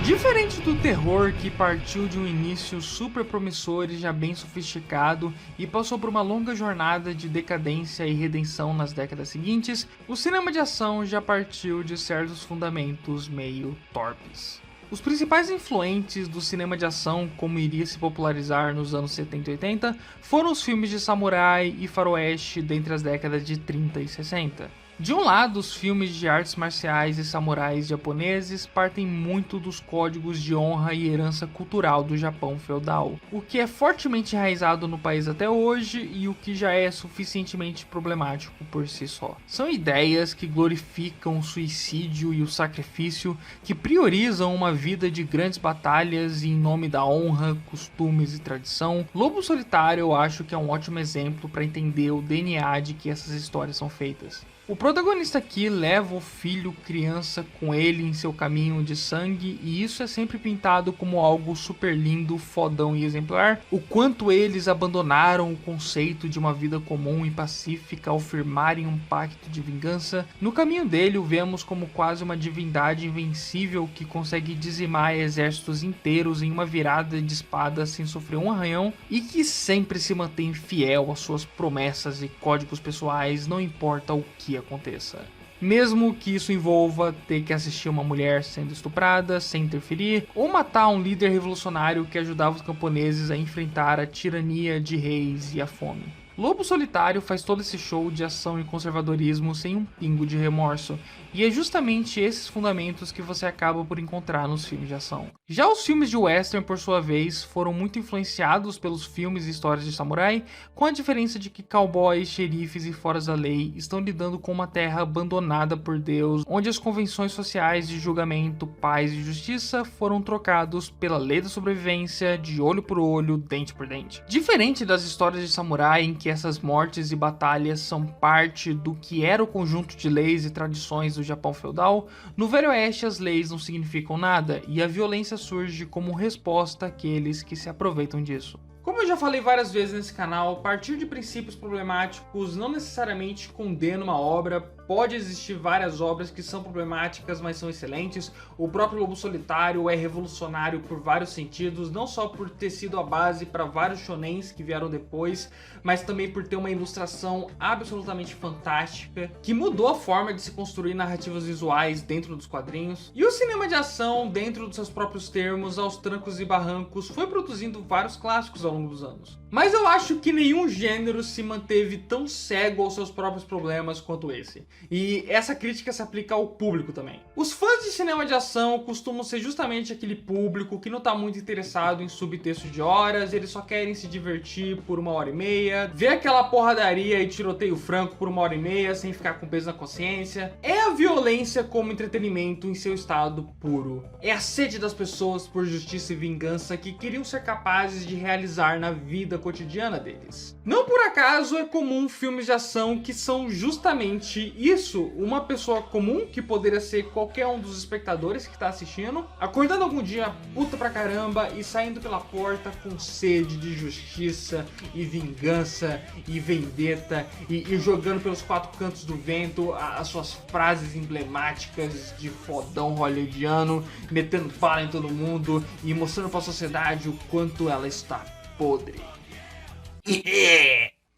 S2: Diferente do terror, que partiu de um início super promissor e já bem sofisticado e passou por uma longa jornada de decadência e redenção nas décadas seguintes, o cinema de ação já partiu de certos fundamentos meio torpes. Os principais influentes do cinema de ação, como iria se popularizar nos anos 70 e 80, foram os filmes de samurai e faroeste dentre as décadas de 30 e 60. De um lado, os filmes de artes marciais e samurais japoneses partem muito dos códigos de honra e herança cultural do Japão feudal, o que é fortemente enraizado no país até hoje e o que já é suficientemente problemático por si só. São ideias que glorificam o suicídio e o sacrifício, que priorizam uma vida de grandes batalhas em nome da honra, costumes e tradição. Lobo Solitário eu acho que é um ótimo exemplo para entender o DNA de que essas histórias são feitas. O protagonista aqui leva o filho criança com ele em seu caminho de sangue, e isso é sempre pintado como algo super lindo, fodão e exemplar. O quanto eles abandonaram o conceito de uma vida comum e pacífica ao firmarem um pacto de vingança. No caminho dele o vemos como quase uma divindade invencível que consegue dizimar exércitos inteiros em uma virada de espada sem sofrer um arranhão, e que sempre se mantém fiel às suas promessas e códigos pessoais, não importa o que aconteça. mesmo que isso envolva ter que assistir uma mulher sendo estuprada sem interferir, ou matar um líder revolucionário que ajudava os camponeses a enfrentar a tirania de reis e a fome. Lobo Solitário faz todo esse show de ação e conservadorismo sem um pingo de remorso, e é justamente esses fundamentos que você acaba por encontrar nos filmes de ação. Já os filmes de western, por sua vez, foram muito influenciados pelos filmes e histórias de samurai, com a diferença de que cowboys, xerifes e foras da lei estão lidando com uma terra abandonada por Deus, onde as convenções sociais de julgamento, paz e justiça foram trocados pela lei da sobrevivência, de olho por olho, dente por dente. Diferente das histórias de samurai em que essas mortes e batalhas são parte do que era o conjunto de leis e tradições do Japão feudal, no Velho Oeste as leis não significam nada e a violência surge como resposta àqueles que se aproveitam disso.
S1: Como eu já falei várias vezes nesse canal, partir de princípios problemáticos não necessariamente condena uma obra. Pode existir várias obras que são problemáticas, mas são excelentes. O próprio Lobo Solitário é revolucionário por vários sentidos, não só por ter sido a base para vários shonens que vieram depois, mas também por ter uma ilustração absolutamente fantástica, que mudou a forma de se construir narrativas visuais dentro dos quadrinhos. E o cinema de ação, dentro dos seus próprios termos, aos trancos e barrancos, foi produzindo vários clássicos ao longo dos anos. Mas eu acho que nenhum gênero se manteve tão cego aos seus próprios problemas quanto esse. E essa crítica se aplica ao público também. Os fãs de cinema de ação costumam ser justamente aquele público que não tá muito interessado em subtexto de horas, eles só querem se divertir por 1h30, ver aquela porradaria e tiroteio franco por 1h30 sem ficar com peso na consciência. É a violência como entretenimento em seu estado puro. É a sede das pessoas por justiça e vingança que queriam ser capazes de realizar na vida cotidiana deles. Não por acaso é comum filmes de ação que são justamente isso, uma pessoa comum, que poderia ser qualquer um dos espectadores que está assistindo, acordando algum dia puta pra caramba e saindo pela porta com sede de justiça e vingança e vendetta e jogando pelos quatro cantos do vento as suas frases emblemáticas de fodão hollywoodiano, metendo bala em todo mundo e mostrando pra sociedade o quanto ela está podre.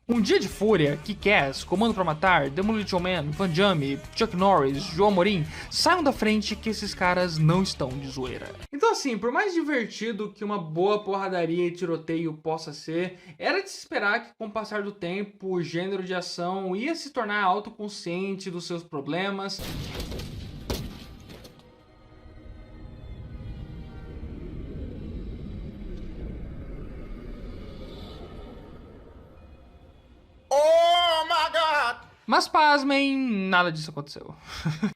S2: Um Dia de Fúria, Kick-Ass, Comando pra Matar, Demolition Man, Van Damme, Chuck Norris, João Amorim, saiam da frente que esses caras não estão de zoeira.
S1: Então assim, por mais divertido que uma boa porradaria e tiroteio possa ser, era de se esperar que com o passar do tempo o gênero de ação ia se tornar autoconsciente dos seus problemas.
S2: Mas pasmem, nada disso aconteceu.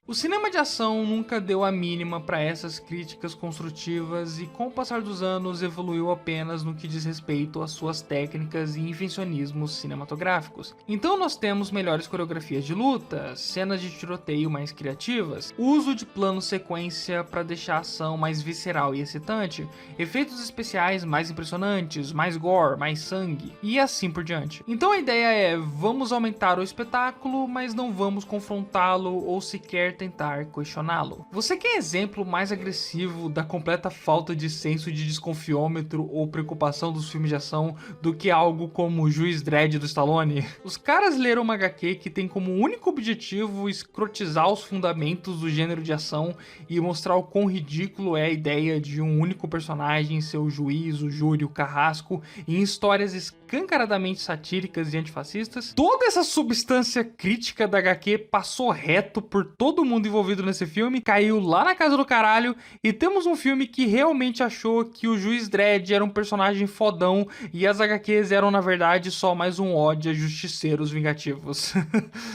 S2: O cinema de ação nunca deu a mínima para essas críticas construtivas e com o passar dos anos evoluiu apenas no que diz respeito às suas técnicas e invencionismos cinematográficos. Então nós temos melhores coreografias de luta, cenas de tiroteio mais criativas, uso de plano sequência para deixar a ação mais visceral e excitante, efeitos especiais mais impressionantes, mais gore, mais sangue e assim por diante. Então a ideia é, vamos aumentar o espetáculo, mas não vamos confrontá-lo ou sequer tentar questioná-lo. Você quer exemplo mais agressivo da completa falta de senso de desconfiômetro ou preocupação dos filmes de ação do que algo como o Juiz Dredd do Stallone? Os caras leram uma HQ que tem como único objetivo escrotizar os fundamentos do gênero de ação e mostrar o quão ridículo é a ideia de um único personagem ser o juiz, o júri, o carrasco, em histórias escancaradamente satíricas e antifascistas. Toda essa substância crítica da HQ passou reto por todo mundo envolvido nesse filme, caiu lá na casa do caralho, e temos um filme que realmente achou que o Juiz Dredd era um personagem fodão e as HQs eram na verdade só mais um ódio a justiceiros vingativos.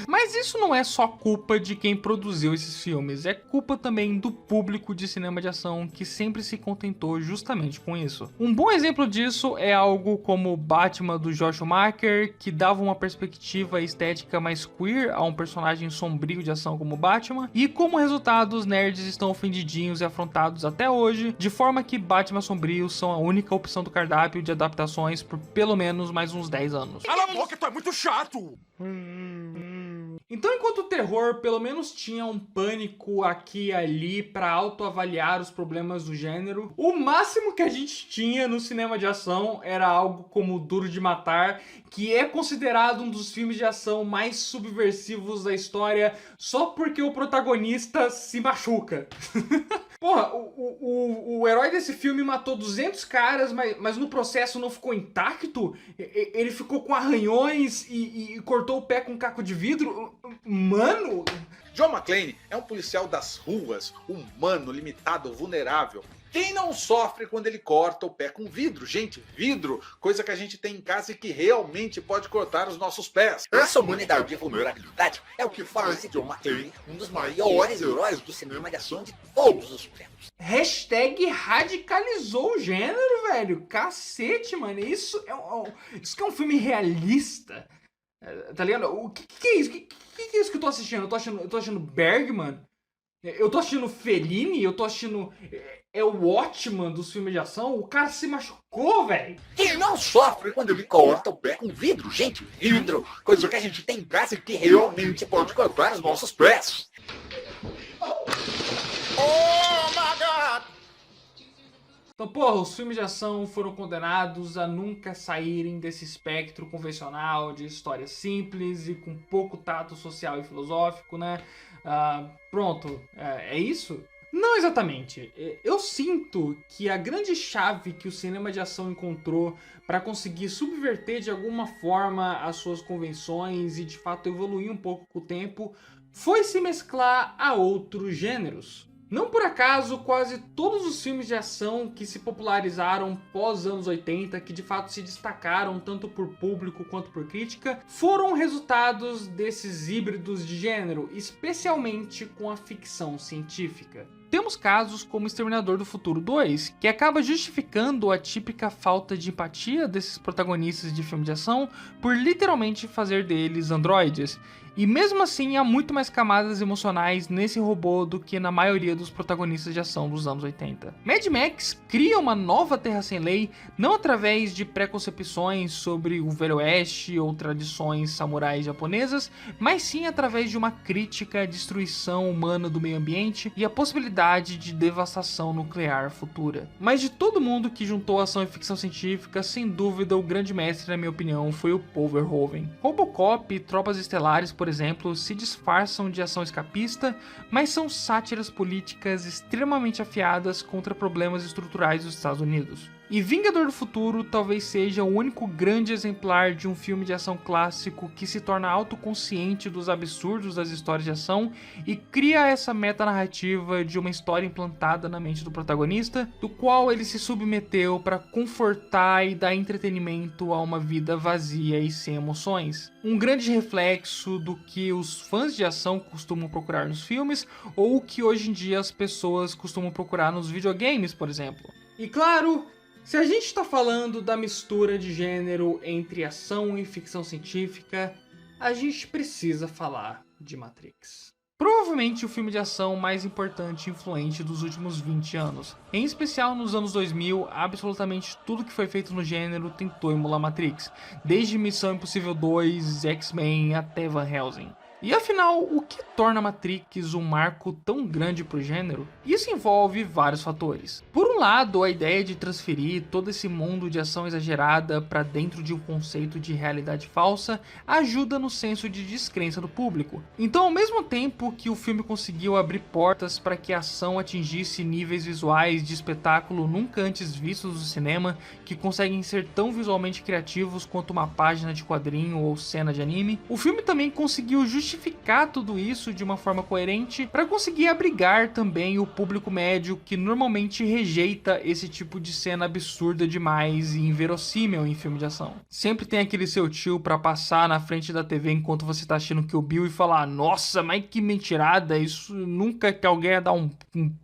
S2: Mas isso não é só culpa de quem produziu esses filmes, é culpa também do público de cinema de ação que sempre se contentou justamente com isso. Um bom exemplo disso é algo como Batman do Joel Schumacher, que dava uma perspectiva estética mais queer a um personagem sombrio de ação como Batman, e como resultado os nerds estão ofendidinhos e afrontados até hoje, de forma que Batman sombrios são a única opção do cardápio de adaptações por pelo menos mais uns 10 anos.
S3: Cala a boca, tu é muito chato!
S2: Então, enquanto o terror pelo menos tinha um pânico aqui e ali para autoavaliar os problemas do gênero, o máximo que a gente tinha no cinema de ação era algo como Duro de Matar, que é considerado um dos filmes de ação mais subversivos da história só porque o protagonista se machuca. Porra, o herói desse filme matou 200 caras, mas no processo não ficou intacto? Ele ficou com arranhões e cortou o pé com um caco de vidro? Mano!
S8: John McClane é um policial das ruas, humano, limitado, vulnerável. Quem não sofre quando ele corta o pé com vidro? Gente, vidro, coisa que a gente tem em casa e que realmente pode cortar os nossos pés.
S3: Essa humanidade e vulnerabilidade é o que faz de John McClane um dos maiores heróis do cinema de ação de todos os tempos.
S2: Hashtag radicalizou o gênero, velho. Cacete, mano. Isso que é um filme realista. Tá ligado? O que é isso? O que é isso que eu tô assistindo? Eu tô assistindo Bergman? Eu tô assistindo Fellini? Eu tô assistindo... É o Watchman dos filmes de ação? O cara se machucou, velho.
S3: Quem não sofre quando ele corta o pé com vidro? Gente, vidro, coisa que a gente tem em casa e que realmente pode cortar os nossos pés. Oh my God!
S2: Então, porra, os filmes de ação foram condenados a nunca saírem desse espectro convencional de história simples e com pouco tato social e filosófico, né? Pronto, é isso? Não exatamente. Eu sinto que a grande chave que o cinema de ação encontrou para conseguir subverter de alguma forma as suas convenções e de fato evoluir um pouco com o tempo foi se mesclar a outros gêneros. Não por acaso, quase todos os filmes de ação que se popularizaram pós anos 80, que de fato se destacaram tanto por público quanto por crítica, foram resultados desses híbridos de gênero, especialmente com a ficção científica. Temos casos como Exterminador do Futuro 2, que acaba justificando a típica falta de empatia desses protagonistas de filme de ação por literalmente fazer deles androides. E mesmo assim há muito mais camadas emocionais nesse robô do que na maioria dos protagonistas de ação dos anos 80. Mad Max cria uma nova Terra Sem Lei não através de preconcepções sobre o Velho Oeste ou tradições samurais japonesas, mas sim através de uma crítica à destruição humana do meio ambiente e a possibilidade de devastação nuclear futura. Mas de todo mundo que juntou ação e ficção científica, sem dúvida o grande mestre, na minha opinião, foi o Paul Verhoeven. Robocop e Tropas Estelares, por exemplo, se disfarçam de ação escapista, mas são sátiras políticas extremamente afiadas contra problemas estruturais dos Estados Unidos. E Vingador do Futuro talvez seja o único grande exemplar de um filme de ação clássico que se torna autoconsciente dos absurdos das histórias de ação e cria essa metanarrativa de uma história implantada na mente do protagonista, do qual ele se submeteu para confortar e dar entretenimento a uma vida vazia e sem emoções. Um grande reflexo do que os fãs de ação costumam procurar nos filmes ou o que hoje em dia as pessoas costumam procurar nos videogames, por exemplo. E claro, se a gente está falando da mistura de gênero entre ação e ficção científica, a gente precisa falar de Matrix. Provavelmente o filme de ação mais importante e influente dos últimos 20 anos. Em especial nos anos 2000, absolutamente tudo que foi feito no gênero tentou emular Matrix, desde Missão Impossível 2, X-Men até Van Helsing. E afinal, o que torna Matrix um marco tão grande para o gênero? Isso envolve vários fatores. Por um lado, a ideia de transferir todo esse mundo de ação exagerada para dentro de um conceito de realidade falsa ajuda no senso de descrença do público. Então, ao mesmo tempo que o filme conseguiu abrir portas para que a ação atingisse níveis visuais de espetáculo nunca antes vistos no cinema, que conseguem ser tão visualmente criativos quanto uma página de quadrinho ou cena de anime, o filme também conseguiu justificar tudo isso de uma forma coerente para conseguir abrigar também o público médio que normalmente rejeita esse tipo de cena absurda demais e inverossímil em filme de ação. Sempre tem aquele seu tio para passar na frente da TV enquanto você tá assistindo Kill Bill e falar: nossa, mas que mentirada, isso nunca que alguém ia dar um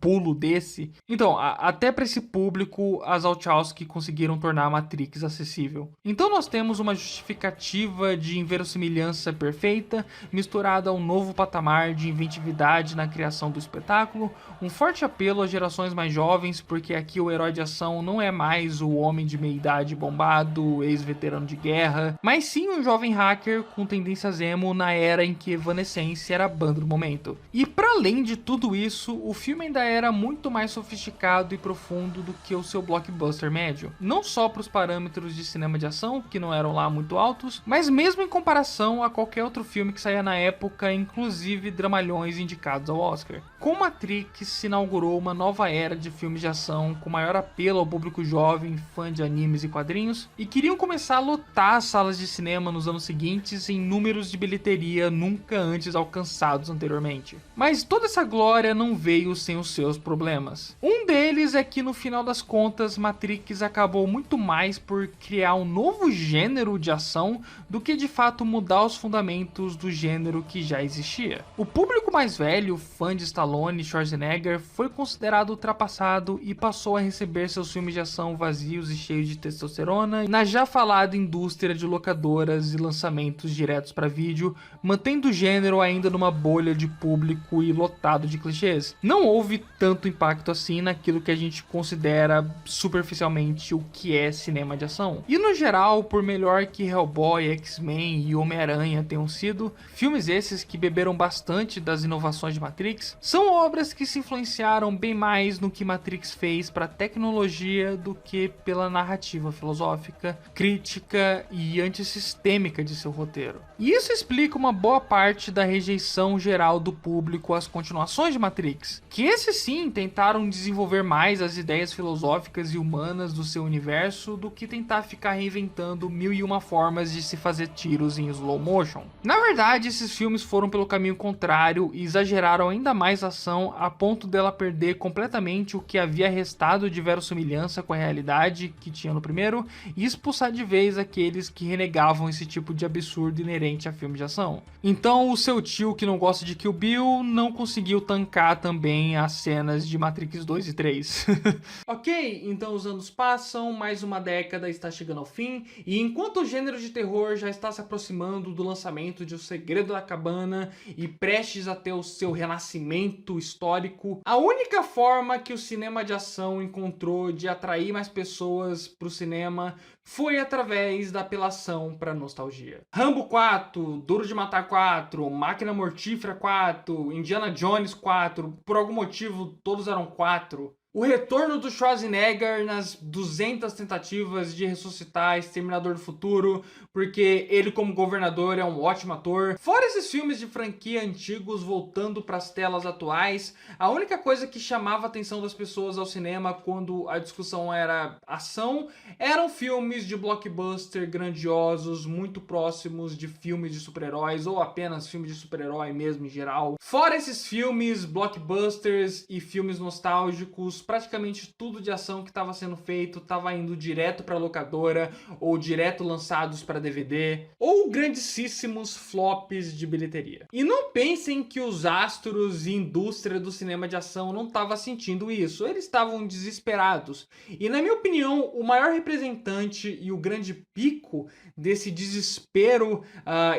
S2: pulo desse. Então, até para esse público, as Wachowski conseguiram tornar a Matrix acessível. Então nós temos uma justificativa de inverossimilhança perfeita, misturada misturada a um novo patamar de inventividade na criação do espetáculo, um forte apelo às gerações mais jovens, porque aqui o herói de ação não é mais o homem de meia-idade bombado, ex-veterano de guerra, mas sim um jovem hacker com tendências emo na era em que Evanescence era a banda do momento. E para além de tudo isso, o filme ainda era muito mais sofisticado e profundo do que o seu blockbuster médio. Não só para os parâmetros de cinema de ação, que não eram lá muito altos, mas mesmo em comparação a qualquer outro filme que saía na época, inclusive dramalhões indicados ao Oscar. Com Matrix se inaugurou uma nova era de filmes de ação com maior apelo ao público jovem, fã de animes e quadrinhos, e queriam começar a lotar as salas de cinema nos anos seguintes em números de bilheteria nunca antes alcançados anteriormente. Mas toda essa glória não veio sem os seus problemas. Um deles é que no final das contas Matrix acabou muito mais por criar um novo gênero de ação do que de fato mudar os fundamentos do gênero que já existia. O público mais velho, fã de Stallone e Schwarzenegger, foi considerado ultrapassado e passou a receber seus filmes de ação vazios e cheios de testosterona na já falada indústria de locadoras e lançamentos diretos para vídeo, mantendo o gênero ainda numa bolha de público e lotado de clichês. Não houve tanto impacto assim naquilo que a gente considera superficialmente o que é cinema de ação. E no geral, por melhor que Hellboy, X-Men e Homem-Aranha tenham sido, filmes esses que beberam bastante das inovações de Matrix, são obras que se influenciaram bem mais no que Matrix fez para a tecnologia do que pela narrativa filosófica, crítica e antissistêmica de seu roteiro. E isso explica uma boa parte da rejeição geral do público às continuações de Matrix, que esses sim tentaram desenvolver mais as ideias filosóficas e humanas do seu universo do que tentar ficar reinventando 1001 formas de se fazer tiros em slow motion. Na verdade, esses filmes foram pelo caminho contrário e exageraram ainda mais a ação a ponto dela perder completamente o que havia restado de verossimilhança com a realidade que tinha no primeiro e expulsar de vez aqueles que renegavam esse tipo de absurdo inerente a filmes de ação. Então o seu tio que não gosta de Kill Bill não conseguiu tancar também as cenas de Matrix 2 e 3. Ok, então os anos passam, mais uma década está chegando ao fim, e enquanto o gênero de terror já está se aproximando do lançamento de O Segredo da Cabana e prestes a ter o seu renascimento histórico, a única forma que o cinema de ação encontrou de atrair mais pessoas para o cinema foi através da apelação para nostalgia. Rambo 4, Duro de Matar 4, Máquina Mortífera 4, Indiana Jones 4, por algum motivo todos eram 4. O retorno do Schwarzenegger nas 200 tentativas de ressuscitar Exterminador do Futuro, porque ele como governador é um ótimo ator. Fora esses filmes de franquia antigos voltando para as telas atuais, a única coisa que chamava a atenção das pessoas ao cinema quando a discussão era ação, eram filmes de blockbuster grandiosos, muito próximos de filmes de super-heróis, ou apenas filmes de super-herói mesmo em geral. Fora esses filmes, blockbusters e filmes nostálgicos, praticamente tudo de ação que estava sendo feito estava indo direto para locadora ou direto lançados para DVD ou grandíssimos flops de bilheteria. E não pensem que os astros e indústria do cinema de ação não estavam sentindo isso, eles estavam desesperados. E na minha opinião, o maior representante e o grande pico desse desespero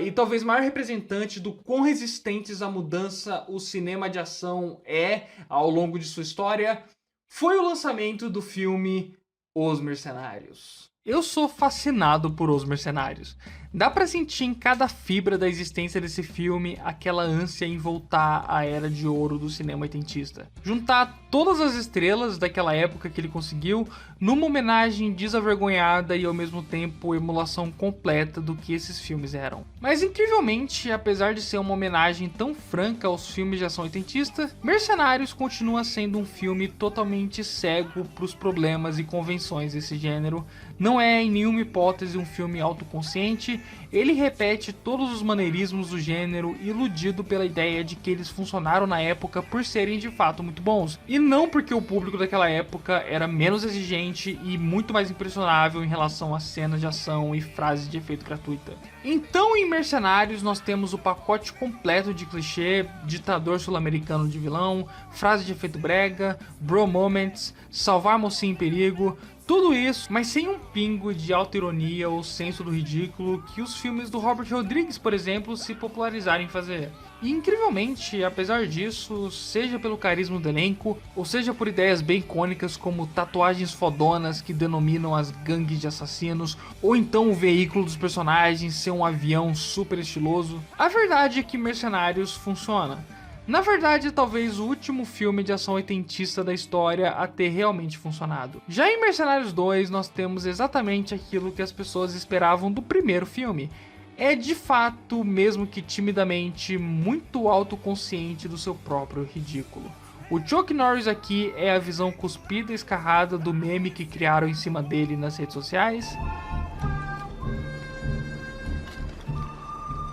S2: e talvez maior representante do quão resistentes à mudança o cinema de ação é ao longo de sua história foi o lançamento do filme Os Mercenários. Eu sou fascinado por Os Mercenários. Dá pra sentir em cada fibra da existência desse filme aquela ânsia em voltar à era de ouro do cinema oitentista. Juntar todas as estrelas daquela época que ele conseguiu numa homenagem desavergonhada e ao mesmo tempo emulação completa do que esses filmes eram. Mas incrivelmente, apesar de ser uma homenagem tão franca aos filmes de ação oitentista, Mercenários continua sendo um filme totalmente cego pros problemas e convenções desse gênero. Não é em nenhuma hipótese um filme autoconsciente, ele repete todos os maneirismos do gênero, iludido pela ideia de que eles funcionaram na época por serem de fato muito bons, e não porque o público daquela época era menos exigente e muito mais impressionável em relação a cenas de ação e frases de efeito gratuita. Então em Mercenários nós temos o pacote completo de clichê, ditador sul-americano de vilão, frase de efeito brega, bro moments, salvar mocinho em perigo, Tudo isso, mas sem um pingo de autoironia ou senso do ridículo que os filmes do Robert Rodrigues, por exemplo, se popularizaram em fazer. E incrivelmente, apesar disso, seja pelo carisma do elenco, ou seja por ideias bem icônicas como tatuagens fodonas que denominam as gangues de assassinos, ou então o veículo dos personagens ser um avião super estiloso, a verdade é que Mercenários funciona. Na verdade, talvez o último filme de ação oitentista da história a ter realmente funcionado. Já em Mercenários 2, nós temos exatamente aquilo que as pessoas esperavam do primeiro filme. É de fato, mesmo que timidamente, muito autoconsciente do seu próprio ridículo. O Chuck Norris aqui é a visão cuspida e escarrada do meme que criaram em cima dele nas redes sociais.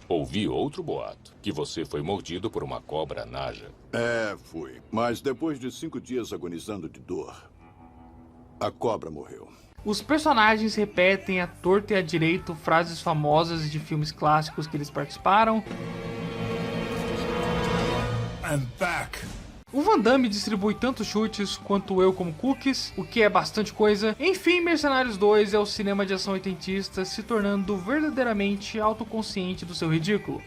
S9: Ouvi outro boato, que você foi mordido por uma cobra naja.
S10: Fui. Mas depois de 5 dias agonizando de dor, a cobra morreu.
S2: Os personagens repetem à torta e à direito frases famosas de filmes clássicos que eles participaram.
S10: I'm back.
S2: O Van Damme distribui tanto chutes quanto eu como cookies, o que é bastante coisa. Enfim, Mercenários 2 é o cinema de ação oitentista se tornando verdadeiramente autoconsciente do seu ridículo.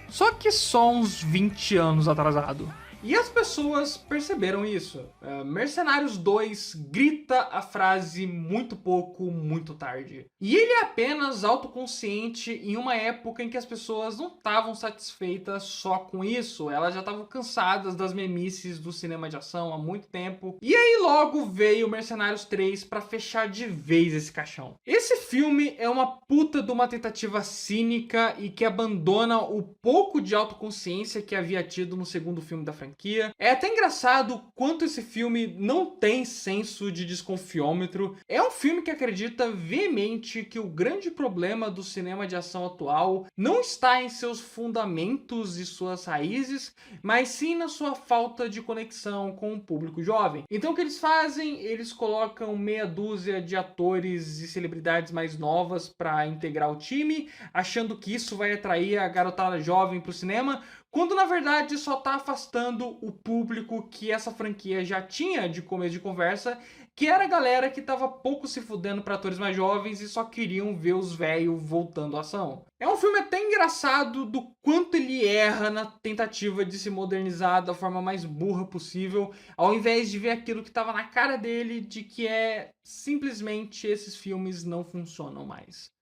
S2: Só que só uns 20 anos atrasado.
S1: E as pessoas perceberam isso. Mercenários 2 grita a frase muito pouco, muito tarde. E ele é apenas autoconsciente em uma época em que as pessoas não estavam satisfeitas só com isso. Elas já estavam cansadas das memices do cinema de ação há muito tempo. E aí logo veio Mercenários 3 para fechar de vez esse caixão. Esse filme é uma puta de uma tentativa cínica e que abandona o pouco de autoconsciência que havia tido no segundo filme da franquia. É até engraçado quanto esse filme não tem senso de desconfiômetro. É um filme que acredita veemente que o grande problema do cinema de ação atual não está em seus fundamentos e suas raízes, mas sim na sua falta de conexão com o público jovem. Então o que eles fazem? Eles colocam meia dúzia de atores e celebridades mais novas para integrar o time, achando que isso vai atrair a garotada jovem para o cinema, quando na verdade só tá afastando o público que essa franquia já tinha de começo de conversa, que era a galera que tava pouco se fudendo pra atores mais jovens e só queriam ver os velhos voltando à ação. É um filme até engraçado do quanto ele erra na tentativa de se modernizar da forma mais burra possível, ao invés de ver aquilo que tava na cara dele, de que é simplesmente esses filmes não funcionam mais.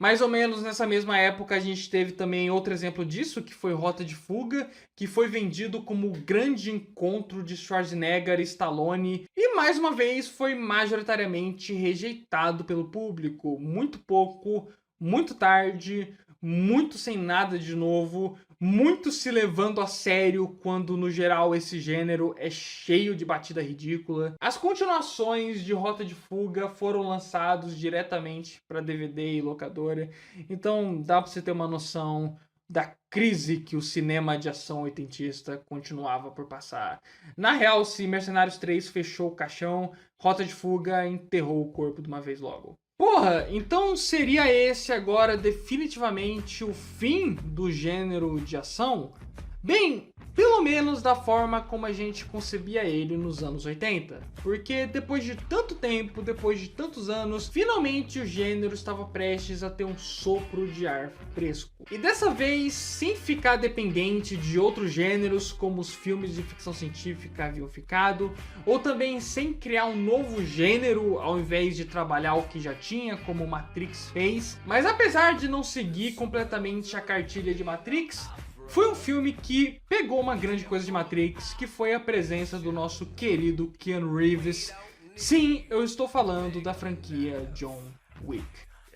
S1: Mais ou menos nessa mesma época a gente teve também outro exemplo disso, que foi Rota de Fuga, que foi vendido como o grande encontro de Schwarzenegger e Stallone, e mais uma vez foi majoritariamente rejeitado pelo público. Muito pouco, muito tarde, muito sem nada de novo, muito se levando a sério quando no geral esse gênero é cheio de batida ridícula. As continuações de Rota de Fuga foram lançados diretamente para DVD e locadora, então dá para você ter uma noção da crise que o cinema de ação oitentista continuava por passar. Na real, se Mercenários 3 fechou o caixão, Rota de Fuga enterrou o corpo de uma vez logo. Porra, então seria esse agora definitivamente o fim do gênero de ação? Bem, pelo menos da forma como a gente concebia ele nos anos 80. Porque depois de tanto tempo, depois de tantos anos, finalmente o gênero estava prestes a ter um sopro de ar fresco. E dessa vez, sem ficar dependente de outros gêneros, como os filmes de ficção científica haviam ficado, ou também sem criar um novo gênero ao invés de trabalhar o que já tinha, como Matrix fez. Mas apesar de não seguir completamente a cartilha de Matrix, foi um filme que pegou uma grande coisa de Matrix, que foi a presença do nosso querido Keanu Reeves. Sim, eu estou falando da franquia John Wick.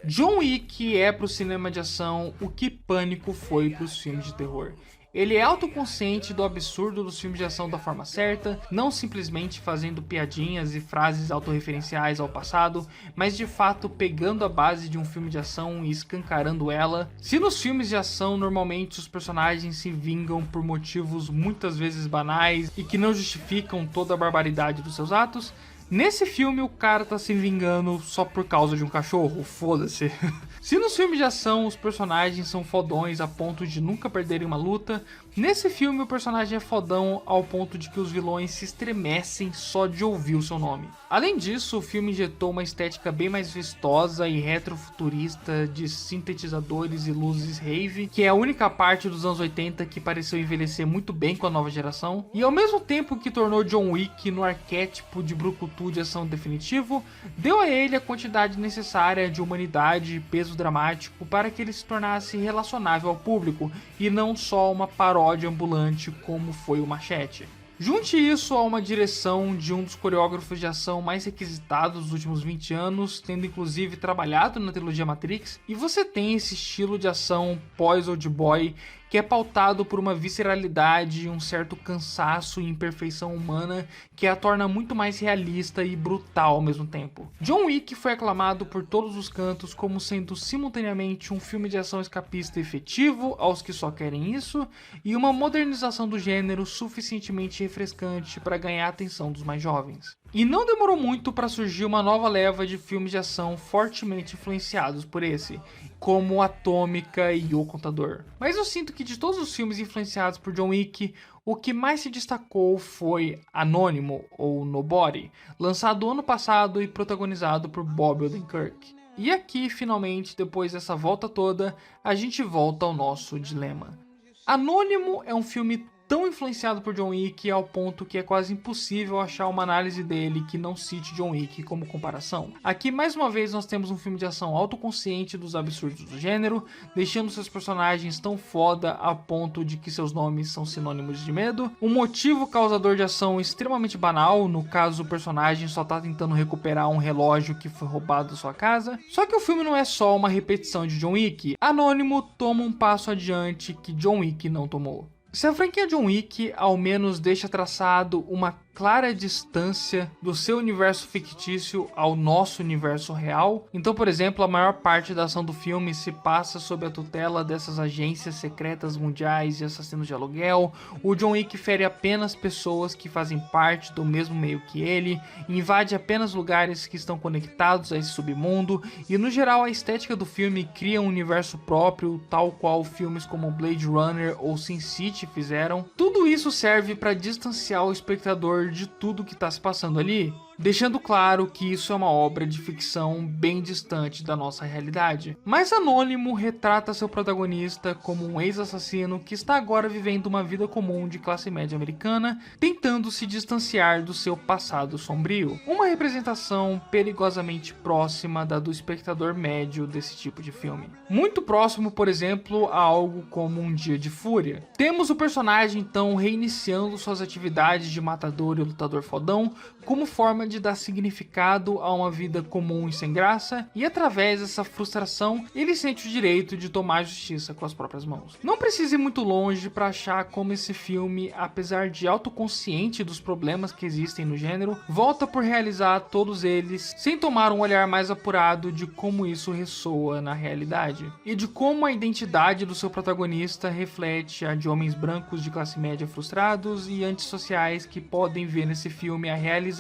S1: John Wick é pro cinema de ação o que Pânico foi pros filmes de terror. Ele é autoconsciente do absurdo dos filmes de ação da forma certa, não simplesmente fazendo piadinhas e frases autorreferenciais ao passado, mas de fato pegando a base de um filme de ação e escancarando ela. Se nos filmes de ação normalmente os personagens se vingam por motivos muitas vezes banais e que não justificam toda a barbaridade dos seus atos,
S2: Nesse filme o cara tá se vingando só por causa de um cachorro, foda-se. Se nos filmes de ação os personagens são fodões a ponto de nunca perderem uma luta, nesse filme o personagem é fodão ao ponto de que os vilões se estremecem só de ouvir o seu nome. Além disso, o filme injetou uma estética bem mais vistosa e retrofuturista de sintetizadores e luzes rave, que é a única parte dos anos 80 que pareceu envelhecer muito bem com a nova geração, e ao mesmo tempo que tornou John Wick no arquétipo de brucutu de ação definitivo, deu a ele a quantidade necessária de humanidade e peso dramático para que ele se tornasse relacionável ao público e não só uma paródia ambulante como foi o Machete. Junte isso a uma direção de um dos coreógrafos de ação mais requisitados dos últimos 20 anos, tendo inclusive trabalhado na trilogia Matrix, e você tem esse estilo de ação pós-Old Boy que é pautado por uma visceralidade, um certo cansaço e imperfeição humana que a torna muito mais realista e brutal ao mesmo tempo. John Wick foi aclamado por todos os cantos como sendo simultaneamente um filme de ação escapista efetivo aos que só querem isso e uma modernização do gênero suficientemente refrescante para ganhar a atenção dos mais jovens. E não demorou muito para surgir uma nova leva de filmes de ação fortemente influenciados por esse, como Atômica e O Contador. Mas eu sinto que de todos os filmes influenciados por John Wick, o que mais se destacou foi Anônimo, ou Nobody, lançado ano passado e protagonizado por Bob Odenkirk. E aqui, finalmente, depois dessa volta toda, a gente volta ao nosso dilema. Anônimo é um filme tão influenciado por John Wick ao ponto que é quase impossível achar uma análise dele que não cite John Wick como comparação. Aqui mais uma vez nós temos um filme de ação autoconsciente dos absurdos do gênero, deixando seus personagens tão foda a ponto de que seus nomes são sinônimos de medo, um motivo causador de ação extremamente banal, no caso o personagem só tá tentando recuperar um relógio que foi roubado da sua casa. Só que o filme não é só uma repetição de John Wick, Anônimo toma um passo adiante que John Wick não tomou. Se a franquia John Wick ao menos deixa traçado uma clara distância do seu universo fictício ao nosso universo real, então, por exemplo, a maior parte da ação do filme se passa sob a tutela dessas agências secretas mundiais e assassinos de aluguel, o John Wick fere apenas pessoas que fazem parte do mesmo meio que ele, invade apenas lugares que estão conectados a esse submundo, e no geral a estética do filme cria um universo próprio, tal qual filmes como Blade Runner ou Sin City fizeram. Tudo isso serve para distanciar o espectador de tudo que está se passando ali, deixando claro que isso é uma obra de ficção bem distante da nossa realidade. Mas Anônimo retrata seu protagonista como um ex-assassino que está agora vivendo uma vida comum de classe média americana, tentando se distanciar do seu passado sombrio. Uma representação perigosamente próxima da do espectador médio desse tipo de filme. Muito próximo, por exemplo, a algo como Um Dia de Fúria. Temos o personagem então reiniciando suas atividades de matador e lutador fodão como forma de dar significado a uma vida comum e sem graça, e através dessa frustração ele sente o direito de tomar a justiça com as próprias mãos. Não precisa ir muito longe para achar como esse filme, apesar de autoconsciente dos problemas que existem no gênero, volta por realizar todos eles sem tomar um olhar mais apurado de como isso ressoa na realidade, e de como a identidade do seu protagonista reflete a de homens brancos de classe média frustrados e antissociais que podem ver nesse filme a realização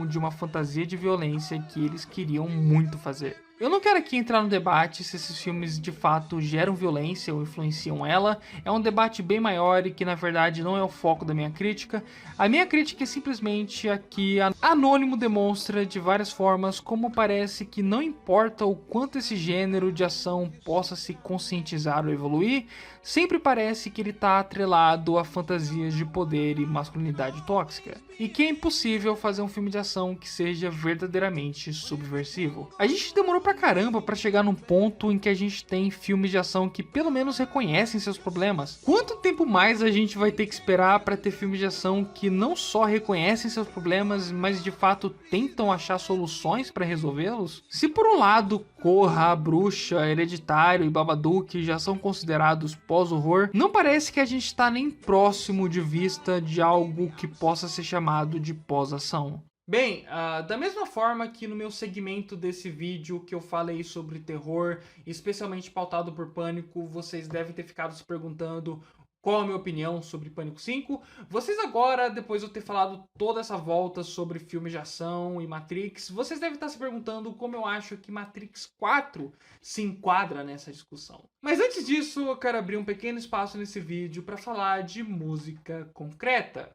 S2: de uma fantasia de violência que eles queriam muito fazer. Eu não quero aqui entrar no debate se esses filmes de fato geram violência ou influenciam ela, é um debate bem maior e que na verdade não é o foco da minha crítica. A minha crítica é simplesmente a que Anônimo demonstra de várias formas como parece que não importa o quanto esse gênero de ação possa se conscientizar ou evoluir, sempre parece que ele está atrelado a fantasias de poder e masculinidade tóxica, e que é impossível fazer um filme de ação que seja verdadeiramente subversivo. A gente demorou pra caramba pra chegar num ponto em que a gente tem filmes de ação que pelo menos reconhecem seus problemas. Quanto tempo mais a gente vai ter que esperar pra ter filmes de ação que não só reconhecem seus problemas, mas de fato tentam achar soluções pra resolvê-los? Se por um lado Corra, Bruxa, Hereditário e Babadook já são considerados pós-horror, não parece que a gente tá nem próximo de vista de algo que possa ser chamado de pós-ação.
S1: Bem, da mesma forma que no meu segmento desse vídeo que eu falei sobre terror, especialmente pautado por Pânico, vocês devem ter ficado se perguntando
S2: qual a minha opinião sobre Pânico 5. Vocês agora, depois de eu ter falado toda essa volta sobre filmes de ação e Matrix, vocês devem estar se perguntando como eu acho que Matrix 4 se enquadra nessa discussão. Mas antes disso, eu quero abrir um pequeno espaço nesse vídeo para falar de música concreta.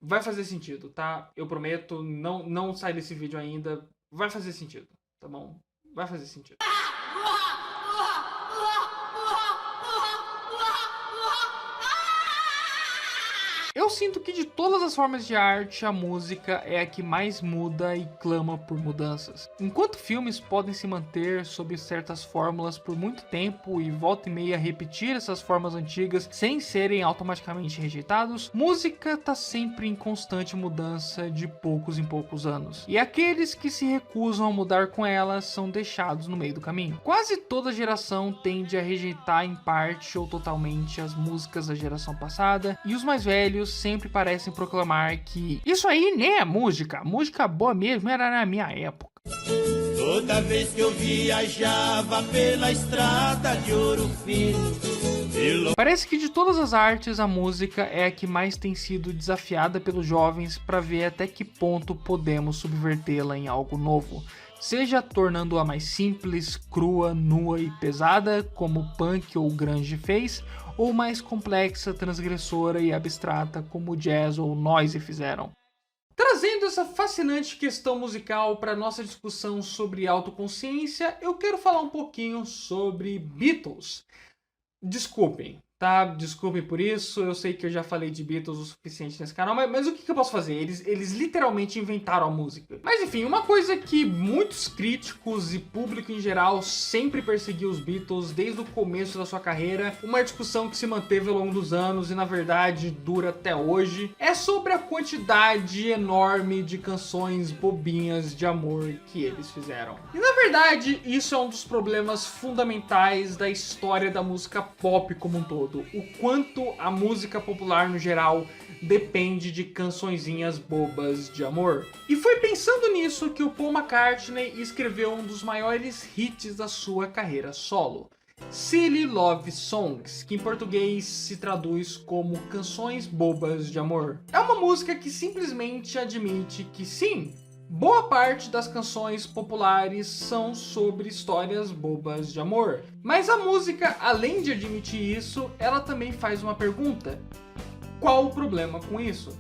S2: Vai fazer sentido, tá? Eu prometo, não sai desse vídeo ainda. Vai fazer sentido, tá bom? Vai fazer sentido. Eu sinto que de todas as formas de arte, a música é a que mais muda e clama por mudanças. Enquanto filmes podem se manter sob certas fórmulas por muito tempo e volta e meia repetir essas formas antigas sem serem automaticamente rejeitados, música tá sempre em constante mudança de poucos em poucos anos. E aqueles que se recusam a mudar com ela são deixados no meio do caminho. Quase toda geração tende a rejeitar em parte ou totalmente as músicas da geração passada, e os mais velhos sempre parecem proclamar que isso aí nem é música boa mesmo era na minha época.
S11: Toda vez que eu viajava pela estrada de Ouro Fino.
S2: Parece que de todas as artes, a música é a que mais tem sido desafiada pelos jovens para ver até que ponto podemos subvertê-la em algo novo. Seja tornando-a mais simples, crua, nua e pesada, como o punk ou o grunge fez, ou mais complexa, transgressora e abstrata, como o jazz ou o noise fizeram. Trazendo essa fascinante questão musical para nossa discussão sobre autoconsciência, eu quero falar um pouquinho sobre Beatles. Desculpem, tá? Desculpem por isso, eu sei que eu já falei de Beatles o suficiente nesse canal, mas o que eu posso fazer? Eles literalmente inventaram a música. Mas enfim, uma coisa que muitos críticos e público em geral sempre perseguiu os Beatles desde o começo da sua carreira, uma discussão que se manteve ao longo dos anos e na verdade dura até hoje, é sobre a quantidade enorme de canções bobinhas de amor que eles fizeram. E na verdade, isso é um dos problemas fundamentais da história da música pop como um todo. O quanto a música popular no geral depende de cançõezinhas bobas de amor. E foi pensando nisso que o Paul McCartney escreveu um dos maiores hits da sua carreira solo, Silly Love Songs, que em português se traduz como Canções Bobas de Amor. É uma música que simplesmente admite que sim, boa parte das canções populares são sobre histórias bobas de amor. Mas a música, além de admitir isso, ela também faz uma pergunta. Qual o problema com isso?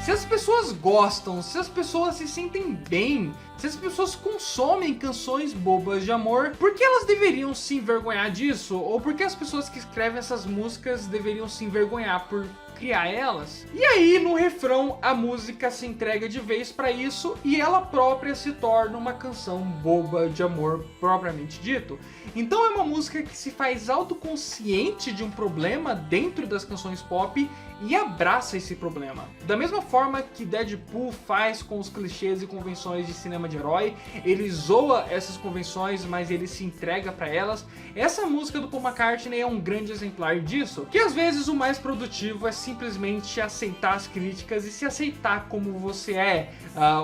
S2: Se as pessoas gostam, se as pessoas se sentem bem, se as pessoas consomem canções bobas de amor, por que elas deveriam se envergonhar disso? Ou por que as pessoas que escrevem essas músicas deveriam se envergonhar por criar elas? E aí, no refrão, a música se entrega de vez pra isso e ela própria se torna uma canção boba de amor propriamente dito. Então é uma música que se faz autoconsciente de um problema dentro das canções pop e abraça esse problema. Da mesma forma que Deadpool faz com os clichês e convenções de cinema de herói, ele zoa essas convenções, mas ele se entrega pra elas. Essa música do Paul McCartney é um grande exemplar disso, que às vezes o mais produtivo é simplesmente aceitar as críticas e se aceitar como você é,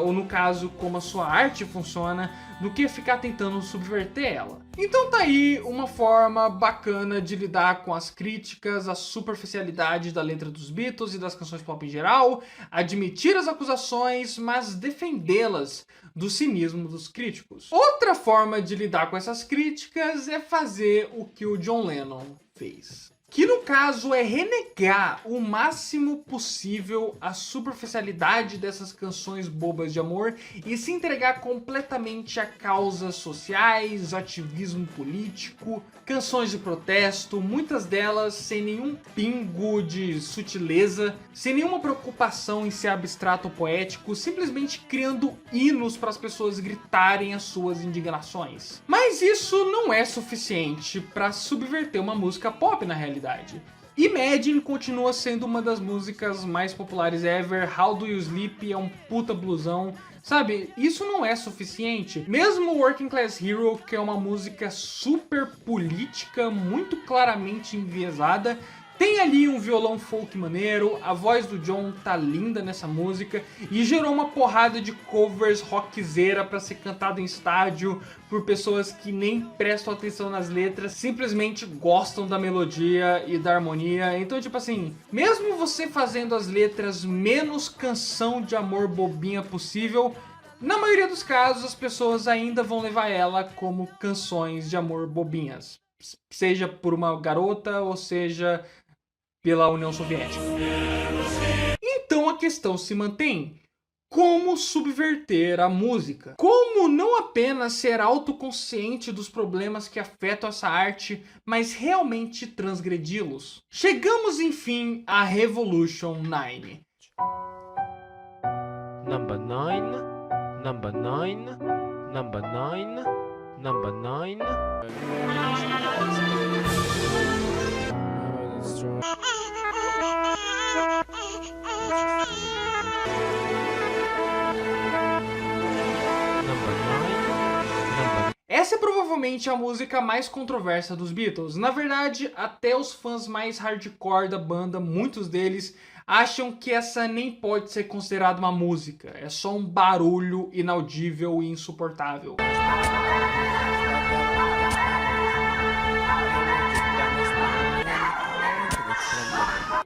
S2: ou no caso, como a sua arte funciona, do que ficar tentando subverter ela. Então tá aí uma forma bacana de lidar com as críticas, a superficialidade da letra dos Beatles e das canções pop em geral, admitir as acusações, mas defendê-las do cinismo dos críticos. Outra forma de lidar com essas críticas é fazer o que o John Lennon fez. que no caso é renegar o máximo possível a superficialidade dessas canções bobas de amor e se entregar completamente a causas sociais, ativismo político, canções de protesto, muitas delas sem nenhum pingo de sutileza, sem nenhuma preocupação em ser abstrato ou poético, simplesmente criando hinos para as pessoas gritarem as suas indignações. Mas isso não é suficiente para subverter uma música pop na realidade. Imagine continua sendo uma das músicas mais populares ever, How Do You Sleep é um puta blusão. Sabe, isso não é suficiente. Mesmo Working Class Hero, que é uma música super política, muito claramente enviesada, tem ali um violão folk maneiro, a voz do John tá linda nessa música e gerou uma porrada de covers rockzeira pra ser cantado em estádio por pessoas que nem prestam atenção nas letras, simplesmente gostam da melodia e da harmonia. Então, tipo assim, mesmo você fazendo as letras menos canção de amor bobinha possível, na maioria dos casos as pessoas ainda vão levar ela como canções de amor bobinhas. Seja por uma garota ou seja pela União Soviética. Então a questão se mantém. Como subverter a música? Como não apenas ser autoconsciente dos problemas que afetam essa arte, mas realmente transgredi-los? Chegamos enfim a Revolution 9.
S12: Number 9, number 9, number 9, number 9.
S2: Essa é provavelmente a música mais controversa dos Beatles. Na verdade, até os fãs mais hardcore da banda, muitos deles, acham que essa nem pode ser considerada uma música. É só um barulho inaudível e insuportável.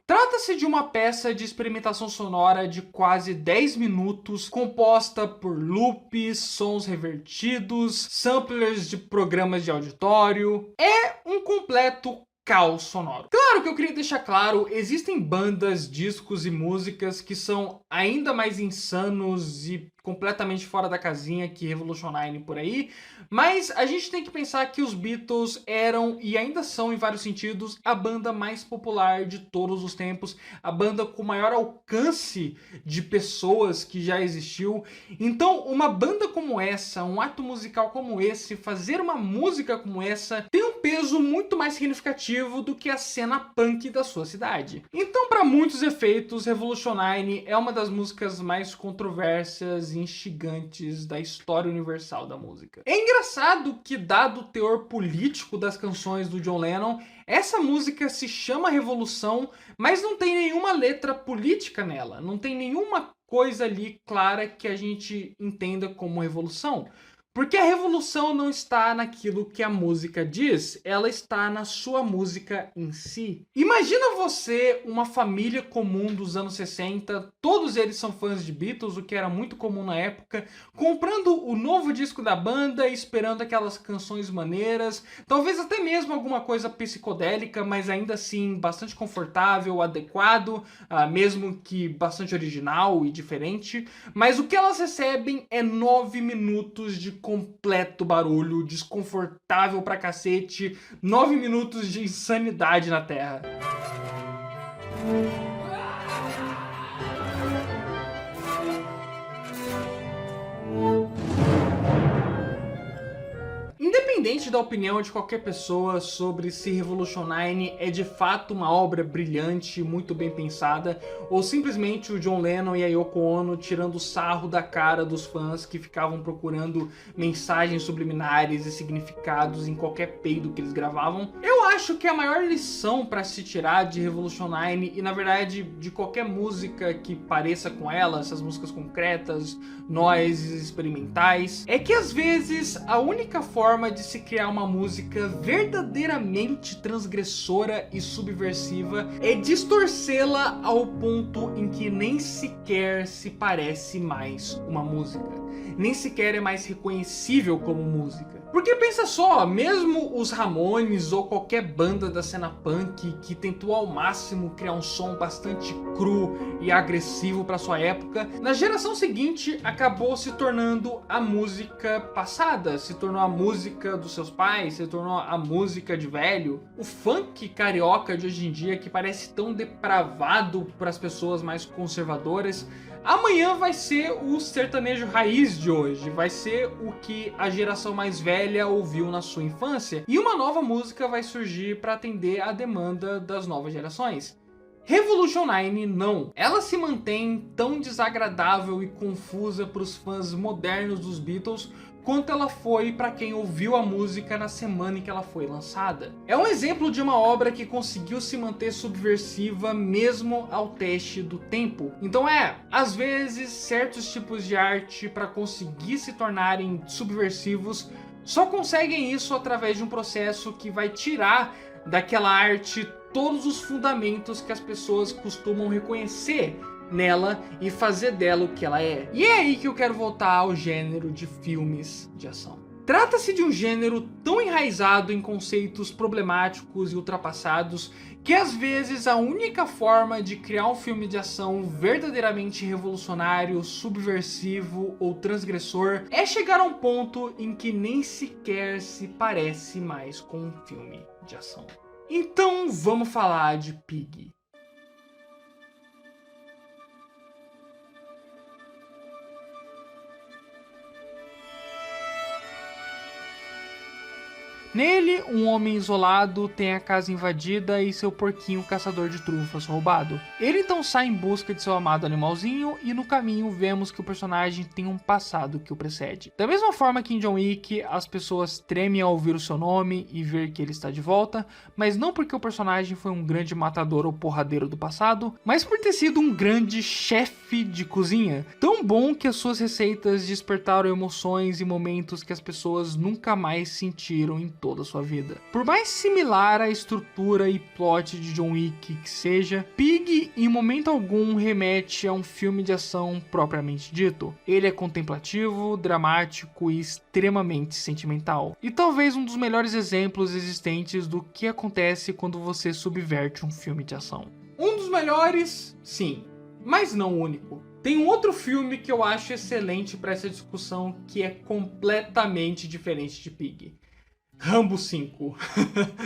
S2: Trata-se de uma peça de experimentação sonora de quase 10 minutos, composta por loops, sons revertidos, samplers de programas de auditório. É um completo caos sonoro. Claro que eu queria deixar claro, existem bandas, discos e músicas que são ainda mais insanos e completamente fora da casinha que Revolution 9 por aí, mas a gente tem que pensar que os Beatles eram e ainda são em vários sentidos a banda mais popular de todos os tempos, a banda com maior alcance de pessoas que já existiu. Então uma banda como essa, um ato musical como esse, fazer uma música como essa tem um peso muito mais significativo do que a cena punk da sua cidade. Então, para muitos efeitos, Revolution 9 é uma das músicas mais controversas e instigantes da história universal da música. É engraçado que, dado o teor político das canções do John Lennon, essa música se chama Revolução, mas não tem nenhuma letra política nela, não tem nenhuma coisa ali clara que a gente entenda como revolução. Porque a revolução não está naquilo que a música diz, ela está na sua música em si. Imagina você, uma família comum dos anos 60, todos eles são fãs de Beatles, o que era muito comum na época, comprando o novo disco da banda e esperando aquelas canções maneiras, talvez até mesmo alguma coisa psicodélica, mas ainda assim bastante confortável, adequado, mesmo que bastante original e diferente. Mas o que elas recebem é 9 minutos de completo barulho, desconfortável pra cacete, 9 minutos de insanidade na Terra. Independente da opinião de qualquer pessoa sobre se Revolution 9 é de fato uma obra brilhante, muito bem pensada, ou simplesmente o John Lennon e a Yoko Ono tirando sarro da cara dos fãs que ficavam procurando mensagens subliminares e significados em qualquer peido que eles gravavam, eu acho que a maior lição para se tirar de Revolution 9 e na verdade de qualquer música que pareça com ela, essas músicas concretas, noises experimentais, é que às vezes a única forma de se criar uma música verdadeiramente transgressora e subversiva é distorcê-la ao ponto em que nem sequer se parece mais uma música. nem sequer é mais reconhecível como música. Porque pensa só, mesmo os Ramones ou qualquer banda da cena punk que tentou ao máximo criar um som bastante cru e agressivo para sua época, na geração seguinte acabou se tornando a música passada, se tornou a música dos seus pais, se tornou a música de velho. O funk carioca de hoje em dia, que parece tão depravado para as pessoas mais conservadoras, amanhã vai ser o sertanejo raiz de hoje, vai ser o que a geração mais velha ouviu na sua infância, e uma nova música vai surgir para atender a demanda das novas gerações. Revolution 9 não, ela se mantém tão desagradável e confusa para os fãs modernos dos Beatles quanto ela foi para quem ouviu a música na semana em que ela foi lançada. É um exemplo de uma obra que conseguiu se manter subversiva mesmo ao teste do tempo. Então às vezes certos tipos de arte, para conseguir se tornarem subversivos, só conseguem isso através de um processo que vai tirar daquela arte todos os fundamentos que as pessoas costumam reconhecer nela e fazer dela o que ela é. E é aí que eu quero voltar ao gênero de filmes de ação. Trata-se de um gênero tão enraizado em conceitos problemáticos e ultrapassados que às vezes a única forma de criar um filme de ação verdadeiramente revolucionário, subversivo ou transgressor é chegar a um ponto em que nem sequer se parece mais com um filme de ação. Então vamos falar de Pig. Nele, um homem isolado tem a casa invadida e seu porquinho caçador de trufas roubado. Ele então sai em busca de seu amado animalzinho e no caminho vemos que o personagem tem um passado que o precede. Da mesma forma que em John Wick, as pessoas tremem ao ouvir o seu nome e ver que ele está de volta, mas não porque o personagem foi um grande matador ou porradeiro do passado, mas por ter sido um grande chefe de cozinha, tão bom que as suas receitas despertaram emoções e momentos que as pessoas nunca mais sentiram em toda a sua vida. Por mais similar à estrutura e plot de John Wick que seja, Pig em momento algum remete a um filme de ação propriamente dito. Ele é contemplativo, dramático e extremamente sentimental. E talvez um dos melhores exemplos existentes do que acontece quando você subverte um filme de ação. Um dos melhores, sim, mas não o único. Tem um outro filme que eu acho excelente para essa discussão que é completamente diferente de Pig. Rambo 5.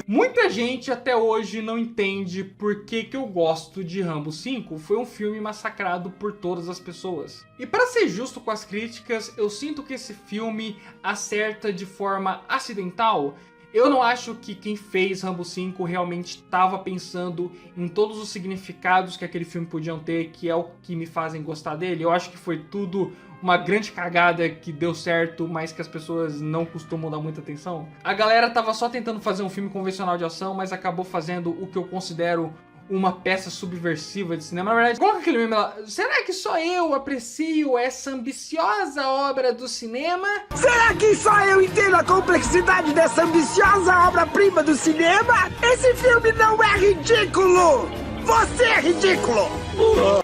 S2: Muita gente até hoje não entende por que eu gosto de Rambo 5. Foi um filme massacrado por todas as pessoas. E para ser justo com as críticas, eu sinto que esse filme acerta de forma acidental. Eu não acho que quem fez Rambo 5 realmente estava pensando em todos os significados que aquele filme podia ter, que é o que me fazem gostar dele. Eu acho que foi tudo uma grande cagada que deu certo, mas que as pessoas não costumam dar muita atenção. A galera tava só tentando fazer um filme convencional de ação, mas acabou fazendo o que eu considero uma peça subversiva de cinema. Na verdade, coloca aquele meme lá. Será que só eu aprecio essa ambiciosa obra do cinema?
S13: Será que só eu entendo a complexidade dessa ambiciosa obra-prima do cinema? Esse filme não é ridículo! Você é ridículo!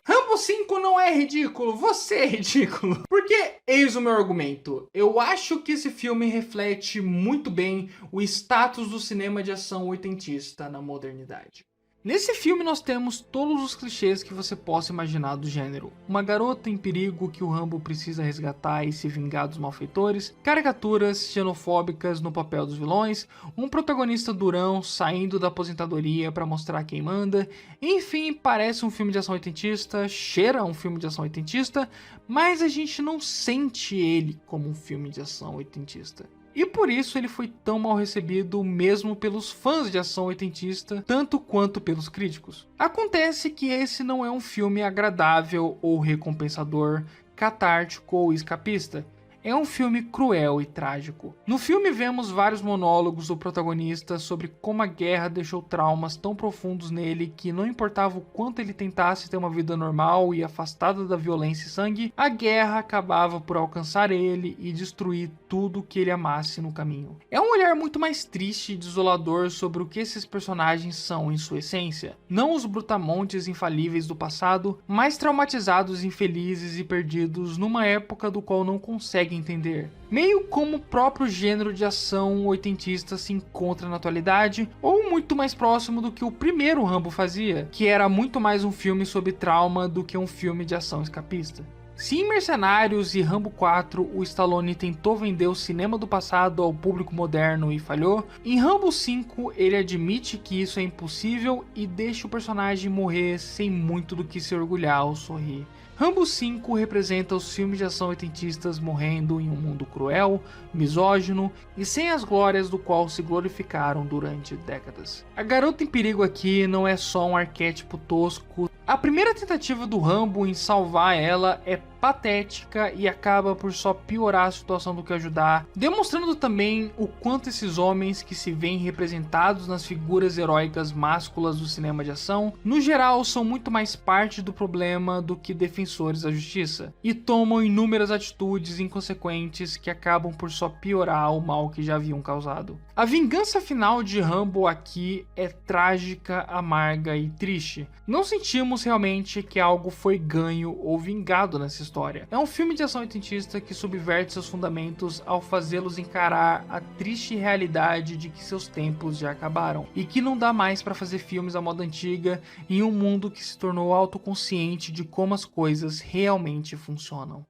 S2: Rambo 5 não é ridículo, você é ridículo. Porque, eis o meu argumento. Eu acho que esse filme reflete muito bem o status do cinema de ação oitentista na modernidade. Nesse filme nós temos todos os clichês que você possa imaginar do gênero. Uma garota em perigo que o Rambo precisa resgatar e se vingar dos malfeitores, caricaturas xenofóbicas no papel dos vilões, um protagonista durão saindo da aposentadoria para mostrar quem manda, enfim, parece um filme de ação oitentista, cheira um filme de ação oitentista, mas a gente não sente ele como um filme de ação oitentista. E por isso ele foi tão mal recebido mesmo pelos fãs de ação oitentista, tanto quanto pelos críticos. Acontece que esse não é um filme agradável ou recompensador, catártico ou escapista. É um filme cruel e trágico. No filme vemos vários monólogos do protagonista sobre como a guerra deixou traumas tão profundos nele que não importava o quanto ele tentasse ter uma vida normal e afastada da violência e sangue, a guerra acabava por alcançar ele e destruir tudo que ele amasse no caminho. É um olhar muito mais triste e desolador sobre o que esses personagens são em sua essência. Não os brutamontes infalíveis do passado, mas traumatizados, infelizes e perdidos numa época do qual não conseguem entender. Meio como o próprio gênero de ação oitentista se encontra na atualidade, ou muito mais próximo do que o primeiro Rambo fazia, que era muito mais um filme sobre trauma do que um filme de ação escapista. Se em Mercenários e Rambo 4 o Stallone tentou vender o cinema do passado ao público moderno e falhou, em Rambo 5 ele admite que isso é impossível e deixa o personagem morrer sem muito do que se orgulhar ou sorrir. Rambo 5 representa os filmes de ação oitentistas morrendo em um mundo cruel, misógino e sem as glórias do qual se glorificaram durante décadas. A garota em perigo aqui não é só um arquétipo tosco. A primeira tentativa do Rambo em salvar ela é patética e acaba por só piorar a situação do que ajudar, demonstrando também o quanto esses homens que se veem representados nas figuras heróicas másculas do cinema de ação, no geral são muito mais parte do problema do que defensores da justiça, e tomam inúmeras atitudes inconsequentes que acabam por só piorar o mal que já haviam causado. A vingança final de Rambo aqui é trágica, amarga e triste. Não sentimos realmente que algo foi ganho ou vingado nessa história. É um filme de ação oitentista que subverte seus fundamentos ao fazê-los encarar a triste realidade de que seus tempos já acabaram e que não dá mais para fazer filmes à moda antiga em um mundo que se tornou autoconsciente de como as coisas realmente funcionam.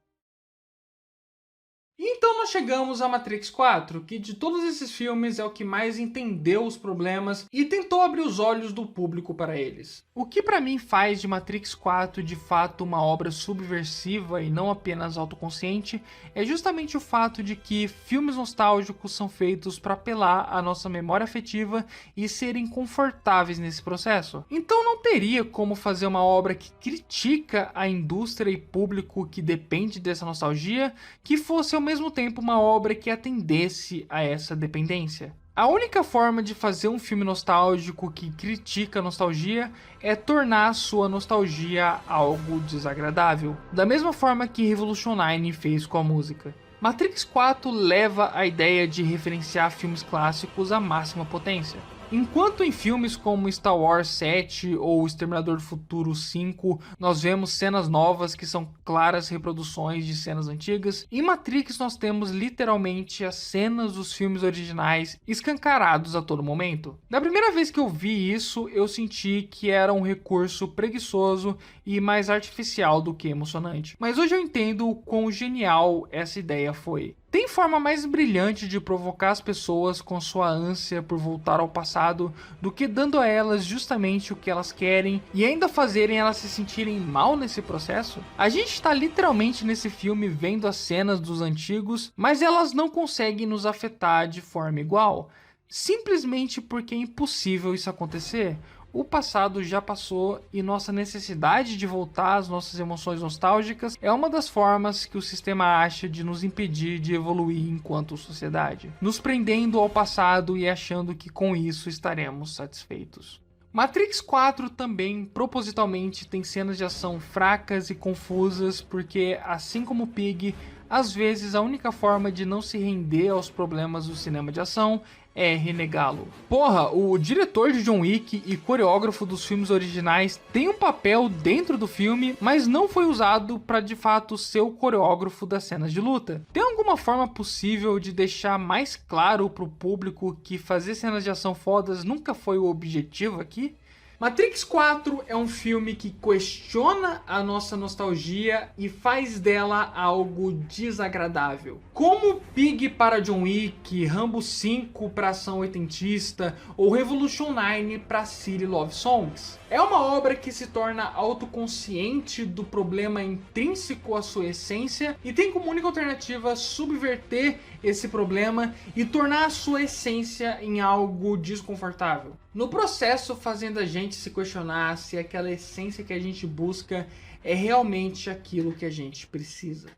S1: Então nós chegamos a Matrix 4, que de todos esses filmes é o que mais entendeu os problemas e tentou abrir os olhos do público para eles.
S2: O que para mim faz de Matrix 4 de fato uma obra subversiva e não apenas autoconsciente é justamente o fato de que filmes nostálgicos são feitos para apelar à nossa memória afetiva e serem confortáveis nesse processo. Então não teria como fazer uma obra que critica a indústria e público que depende dessa nostalgia que fosse ao mesmo tempo uma obra que atendesse a essa dependência. A única forma de fazer um filme nostálgico que critica a nostalgia é tornar sua nostalgia algo desagradável, da mesma forma que Revolution 9 fez com a música. Matrix 4 leva a ideia de referenciar filmes clássicos à máxima potência. Enquanto em filmes como Star Wars 7 ou Exterminador do Futuro 5 nós vemos cenas novas que são claras reproduções de cenas antigas, em Matrix nós temos literalmente as cenas dos filmes originais escancarados a todo momento. Da primeira vez que eu vi isso, eu senti que era um recurso preguiçoso e mais artificial do que emocionante. Mas hoje eu entendo o quão genial essa ideia foi. Tem forma mais brilhante de provocar as pessoas com sua ânsia por voltar ao passado do que dando a elas justamente o que elas querem e ainda fazerem elas se sentirem mal nesse processo? A gente está literalmente nesse filme vendo as cenas dos antigos, mas elas não conseguem nos afetar de forma igual, simplesmente porque é impossível isso acontecer. O passado já passou e nossa necessidade de voltar às nossas emoções nostálgicas é uma das formas que o sistema acha de nos impedir de evoluir enquanto sociedade, nos prendendo ao passado e achando que com isso estaremos satisfeitos. Matrix 4 também propositalmente tem cenas de ação fracas e confusas porque, assim como Pig, às vezes a única forma de não se render aos problemas do cinema de ação é renegá-lo. Porra, o diretor de John Wick e coreógrafo dos filmes originais tem um papel dentro do filme, mas não foi usado para de fato ser o coreógrafo das cenas de luta. Tem alguma forma possível de deixar mais claro pro público que fazer cenas de ação fodas nunca foi o objetivo aqui?
S1: Matrix 4 é um filme que questiona a nossa nostalgia e faz dela algo desagradável. Como Pig para John Wick, Rambo 5 para ação oitentista ou Revolution 9 para City Love Songs. É uma obra que se torna autoconsciente do problema intrínseco à sua essência e tem como única alternativa subverter esse problema e tornar a sua essência em algo desconfortável. No processo, fazendo a gente se questionar se aquela essência que a gente busca é realmente aquilo que a gente precisa.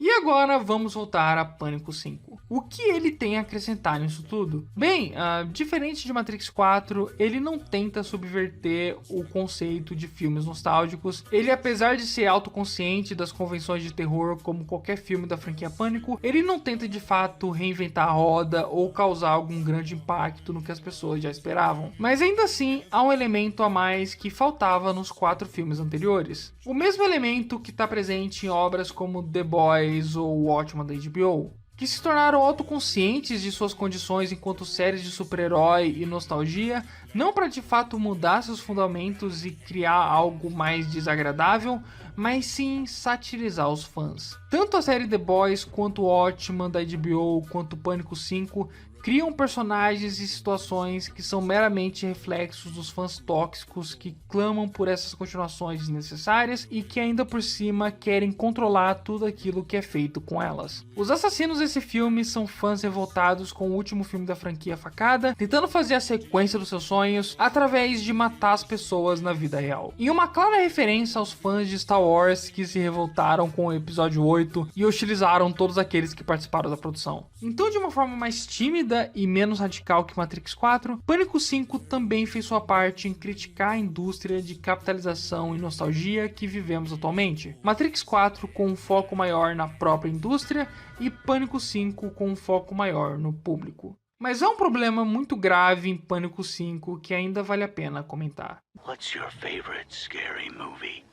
S2: E agora vamos voltar a Pânico 5. O que ele tem a acrescentar nisso tudo? Bem, diferente de Matrix 4, ele não tenta subverter o conceito de filmes nostálgicos. Ele, apesar de ser autoconsciente das convenções de terror como qualquer filme da franquia Pânico, ele não tenta de fato reinventar a roda ou causar algum grande impacto no que as pessoas já esperavam. Mas ainda assim, há um elemento a mais que faltava nos 4 filmes anteriores. O mesmo elemento que está presente em obras como The Boys, Boys ou Watchmen da HBO, que se tornaram autoconscientes de suas condições enquanto séries de super-herói e nostalgia, não para de fato mudar seus fundamentos e criar algo mais desagradável, mas sim satirizar os fãs. Tanto a série The Boys, quanto Watchmen da HBO, quanto Pânico 5 criam personagens e situações que são meramente reflexos dos fãs tóxicos que clamam por essas continuações desnecessárias e que ainda por cima querem controlar tudo aquilo que é feito com elas. Os assassinos desse filme são fãs revoltados com o último filme da franquia Facada, tentando fazer a sequência dos seus sonhos através de matar as pessoas na vida real. E uma clara referência aos fãs de Star Wars que se revoltaram com o episódio 8 e hostilizaram todos aqueles que participaram da produção. Então, de uma forma mais tímida e menos radical que Matrix 4, Pânico 5 também fez sua parte em criticar a indústria de capitalização e nostalgia que vivemos atualmente. Matrix 4 com um foco maior na própria indústria e Pânico 5 com um foco maior no público. Mas há um problema muito grave em Pânico 5 que ainda vale a pena comentar.
S14: What's your favorite scary movie?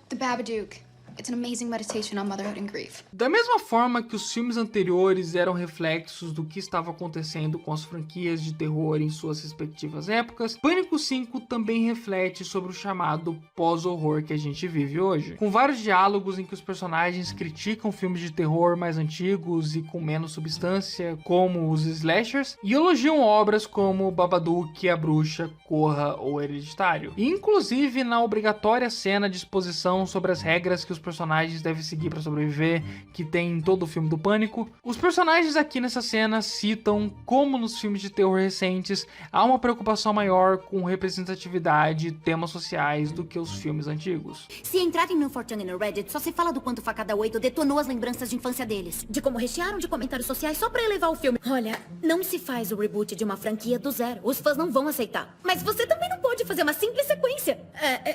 S15: The Babadook. It's an amazing meditation on motherhood and grief.
S2: Da mesma forma que os filmes anteriores eram reflexos do que estava acontecendo com as franquias de terror em suas respectivas épocas, Pânico 5 também reflete sobre o chamado pós-horror que a gente vive hoje, com vários diálogos em que os personagens criticam filmes de terror mais antigos e com menos substância, como os slashers, e elogiam obras como Babadook, A Bruxa, Corra ou Hereditário. E inclusive na obrigatória cena de exposição sobre as regras que os personagens devem seguir para sobreviver, que tem em todo o filme do Pânico, os personagens aqui nessa cena citam como nos filmes de terror recentes há uma preocupação maior com representatividade e temas sociais do que os filmes antigos.
S16: Se entrarem no 4chan e no Reddit, só se fala do quanto Facada 8 detonou as lembranças de infância deles, de como rechearam de comentários sociais só para elevar o filme. Olha, não se faz o reboot de uma franquia do zero, os fãs não vão aceitar. Mas você também não pode fazer uma simples sequência.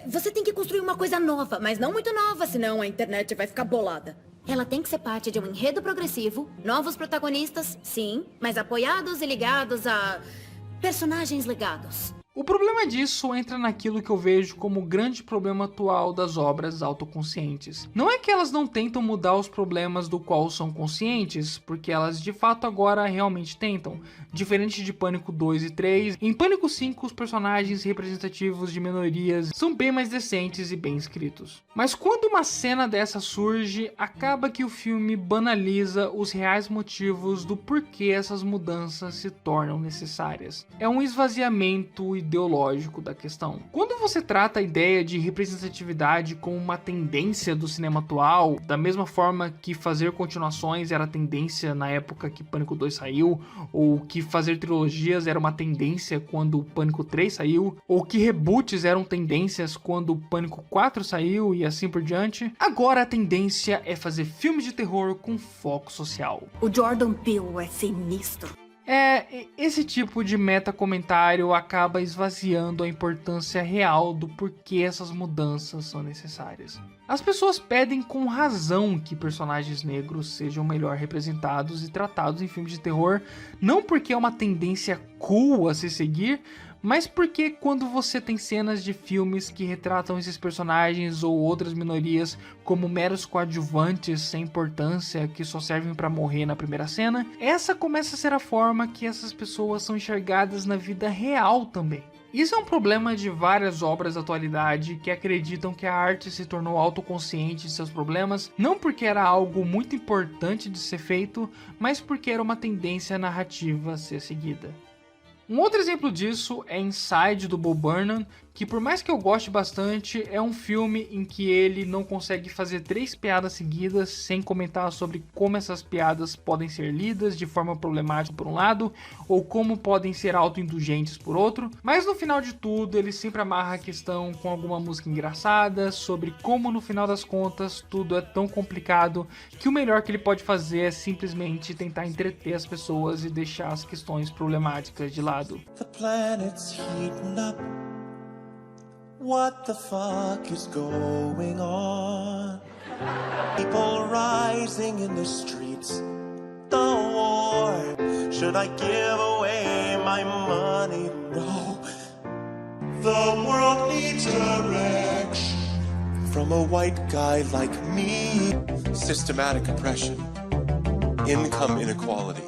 S16: Você tem que construir uma coisa nova, mas não muito nova, senão a internet vai ficar bolada. Ela tem que ser parte de um enredo progressivo, novos protagonistas, sim, mas apoiados e ligados a personagens legados.
S2: O problema disso entra naquilo que eu vejo como o grande problema atual das obras autoconscientes. Não é que elas não tentam mudar os problemas do qual são conscientes, porque elas de fato agora realmente tentam. Diferente de Pânico 2 e 3, em Pânico 5 os personagens representativos de minorias são bem mais decentes e bem escritos. Mas quando uma cena dessa surge, acaba que o filme banaliza os reais motivos do porquê essas mudanças se tornam necessárias. É um esvaziamento ideológico da questão. Quando você trata a ideia de representatividade como uma tendência do cinema atual, da mesma forma que fazer continuações era tendência na época que Pânico 2 saiu, ou que fazer trilogias era uma tendência quando o Pânico 3 saiu, ou que reboots eram tendências quando o Pânico 4 saiu e assim por diante, agora a tendência é fazer filmes de terror com foco social.
S16: O Jordan Peele é sinistro.
S2: Esse tipo de meta-comentário acaba esvaziando a importância real do porquê essas mudanças são necessárias. As pessoas pedem com razão que personagens negros sejam melhor representados e tratados em filmes de terror, não porque é uma tendência cool a se seguir, mas porque quando você tem cenas de filmes que retratam esses personagens ou outras minorias como meros coadjuvantes sem importância que só servem para morrer na primeira cena, essa começa a ser a forma que essas pessoas são enxergadas na vida real também. Isso é um problema de várias obras da atualidade que acreditam que a arte se tornou autoconsciente de seus problemas, não porque era algo muito importante de ser feito, mas porque era uma tendência narrativa a ser seguida. Um outro exemplo disso é Inside, do Bo Burnham, que por mais que eu goste bastante, é um filme em que ele não consegue fazer 3 piadas seguidas sem comentar sobre como essas piadas podem ser lidas de forma problemática por um lado, ou como podem ser autoindulgentes por outro, mas no final de tudo ele sempre amarra a questão com alguma música engraçada, sobre como no final das contas tudo é tão complicado que o melhor que ele pode fazer é simplesmente tentar entreter as pessoas e deixar as questões problemáticas de lado.
S11: The planet's heating up. What the fuck is going on? People rising in the streets. The war. Should I give away my money? No. The world needs direction from a white guy like me. Systematic oppression, income inequality,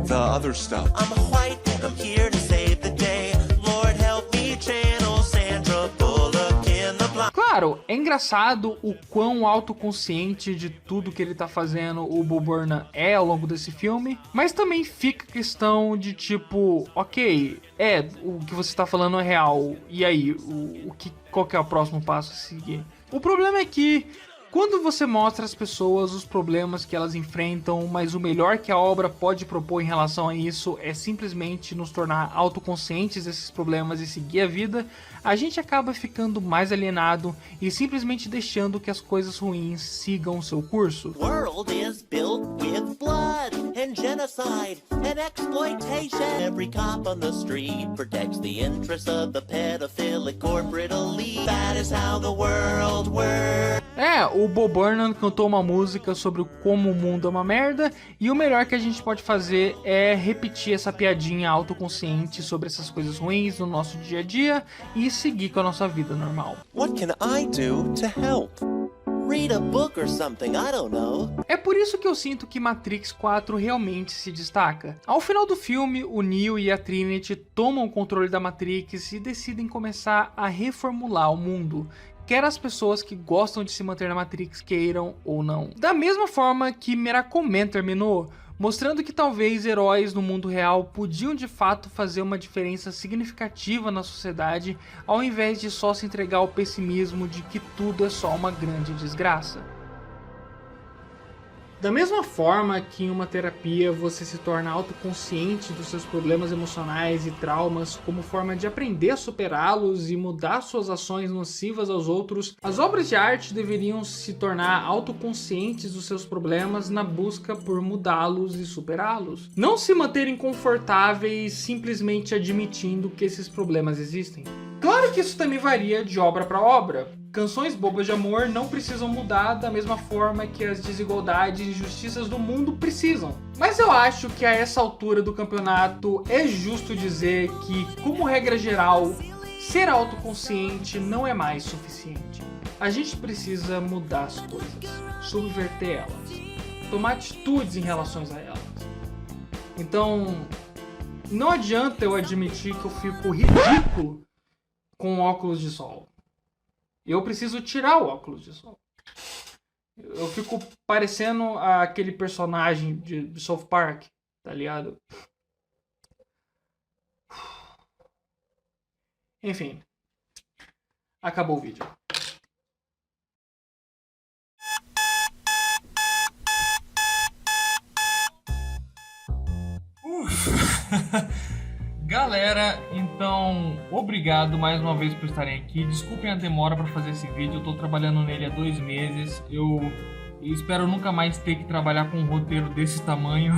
S11: the other stuff. I'm white and I'm here to save the day. Lord help me channel Sandra Bullock in the blind.
S2: Claro, é engraçado o quão autoconsciente de tudo que ele tá fazendo o Bo Burnham é ao longo desse filme, mas também fica a questão de tipo, ok, o que você tá falando é real, e aí, qual que é o próximo passo a seguir? O problema é que quando você mostra às pessoas os problemas que elas enfrentam, mas o melhor que a obra pode propor em relação a isso é simplesmente nos tornar autoconscientes desses problemas e seguir a vida, a gente acaba ficando mais alienado e simplesmente deixando que as coisas ruins sigam seu curso.
S11: The world is built with blood and genocide and exploitation. Every cop on the street protects the interests of the pedophilic corporate elite. That is how the world works.
S2: O Bo Burnham cantou uma música sobre como o mundo é uma merda, e o melhor que a gente pode fazer é repetir essa piadinha autoconsciente sobre essas coisas ruins no nosso dia a dia e seguir com a nossa vida normal.
S11: What can I do to help? Read a book or something, I don't know.
S2: É por isso que eu sinto que Matrix 4 realmente se destaca. Ao final do filme, o Neo e a Trinity tomam o controle da Matrix e decidem começar a reformular o mundo, quer as pessoas que gostam de se manter na Matrix queiram ou não. Da mesma forma que Miracle terminou, mostrando que talvez heróis no mundo real podiam de fato fazer uma diferença significativa na sociedade, ao invés de só se entregar ao pessimismo de que tudo é só uma grande desgraça. Da mesma forma que em uma terapia você se torna autoconsciente dos seus problemas emocionais e traumas como forma de aprender a superá-los e mudar suas ações nocivas aos outros, as obras de arte deveriam se tornar autoconscientes dos seus problemas na busca por mudá-los e superá-los. Não se manterem confortáveis simplesmente admitindo que esses problemas existem. Claro que isso também varia de obra para obra. Canções bobas de amor não precisam mudar da mesma forma que as desigualdades e injustiças do mundo precisam. Mas eu acho que a essa altura do campeonato é justo dizer que, como regra geral, ser autoconsciente não é mais suficiente. A gente precisa mudar as coisas, subverter elas, tomar atitudes em relação a elas. Então, não adianta eu admitir que eu fico ridículo com óculos de sol. Eu preciso tirar o óculos de sol. Eu fico parecendo aquele personagem de South Park, tá ligado? Enfim. Acabou o vídeo. Galera, então, obrigado mais uma vez por estarem aqui. Desculpem a demora para fazer esse vídeo, eu tô trabalhando nele há 2 meses. Eu espero nunca mais ter que trabalhar com um roteiro desse tamanho.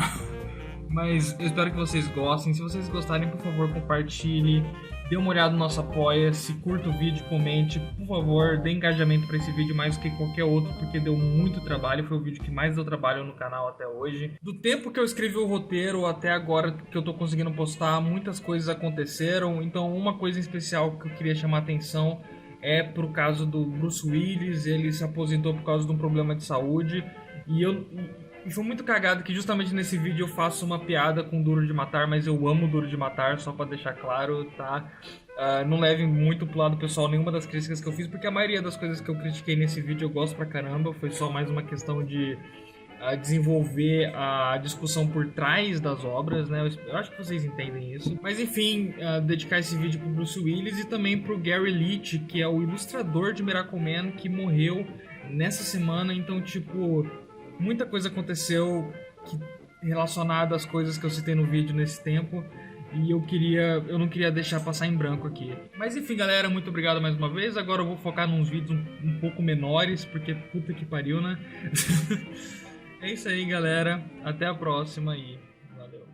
S2: Mas eu espero que vocês gostem. Se vocês gostarem, por favor, compartilhe. Dê uma olhada no nosso apoia-se, curta o vídeo, comente. Por favor, dê engajamento para esse vídeo mais do que qualquer outro, porque deu muito trabalho. Foi o vídeo que mais deu trabalho no canal até hoje. Do tempo que eu escrevi o roteiro até agora que eu tô conseguindo postar, muitas coisas aconteceram. Então, uma coisa em especial que eu queria chamar a atenção é pro caso do Bruce Willis. Ele se aposentou por causa de um problema de saúde. E foi muito cagado que justamente nesse vídeo eu faço uma piada com Duro de Matar, mas eu amo Duro de Matar, só pra deixar claro, tá? Não levem muito pro lado pessoal nenhuma das críticas que eu fiz, porque a maioria das coisas que eu critiquei nesse vídeo eu gosto pra caramba. Foi só mais uma questão de desenvolver a discussão por trás das obras, né? Eu acho que vocês entendem isso. Mas enfim, dedicar esse vídeo pro Bruce Willis e também pro Gary Leach, que é o ilustrador de Miracle Man, que morreu nessa semana. Então, tipo, muita coisa aconteceu relacionada às coisas que eu citei no vídeo nesse tempo. E eu não queria deixar passar em branco aqui. Mas enfim, galera, muito obrigado mais uma vez. Agora eu vou focar nos vídeos um pouco menores, porque puta que pariu, né? É isso aí, galera. Até a próxima e valeu.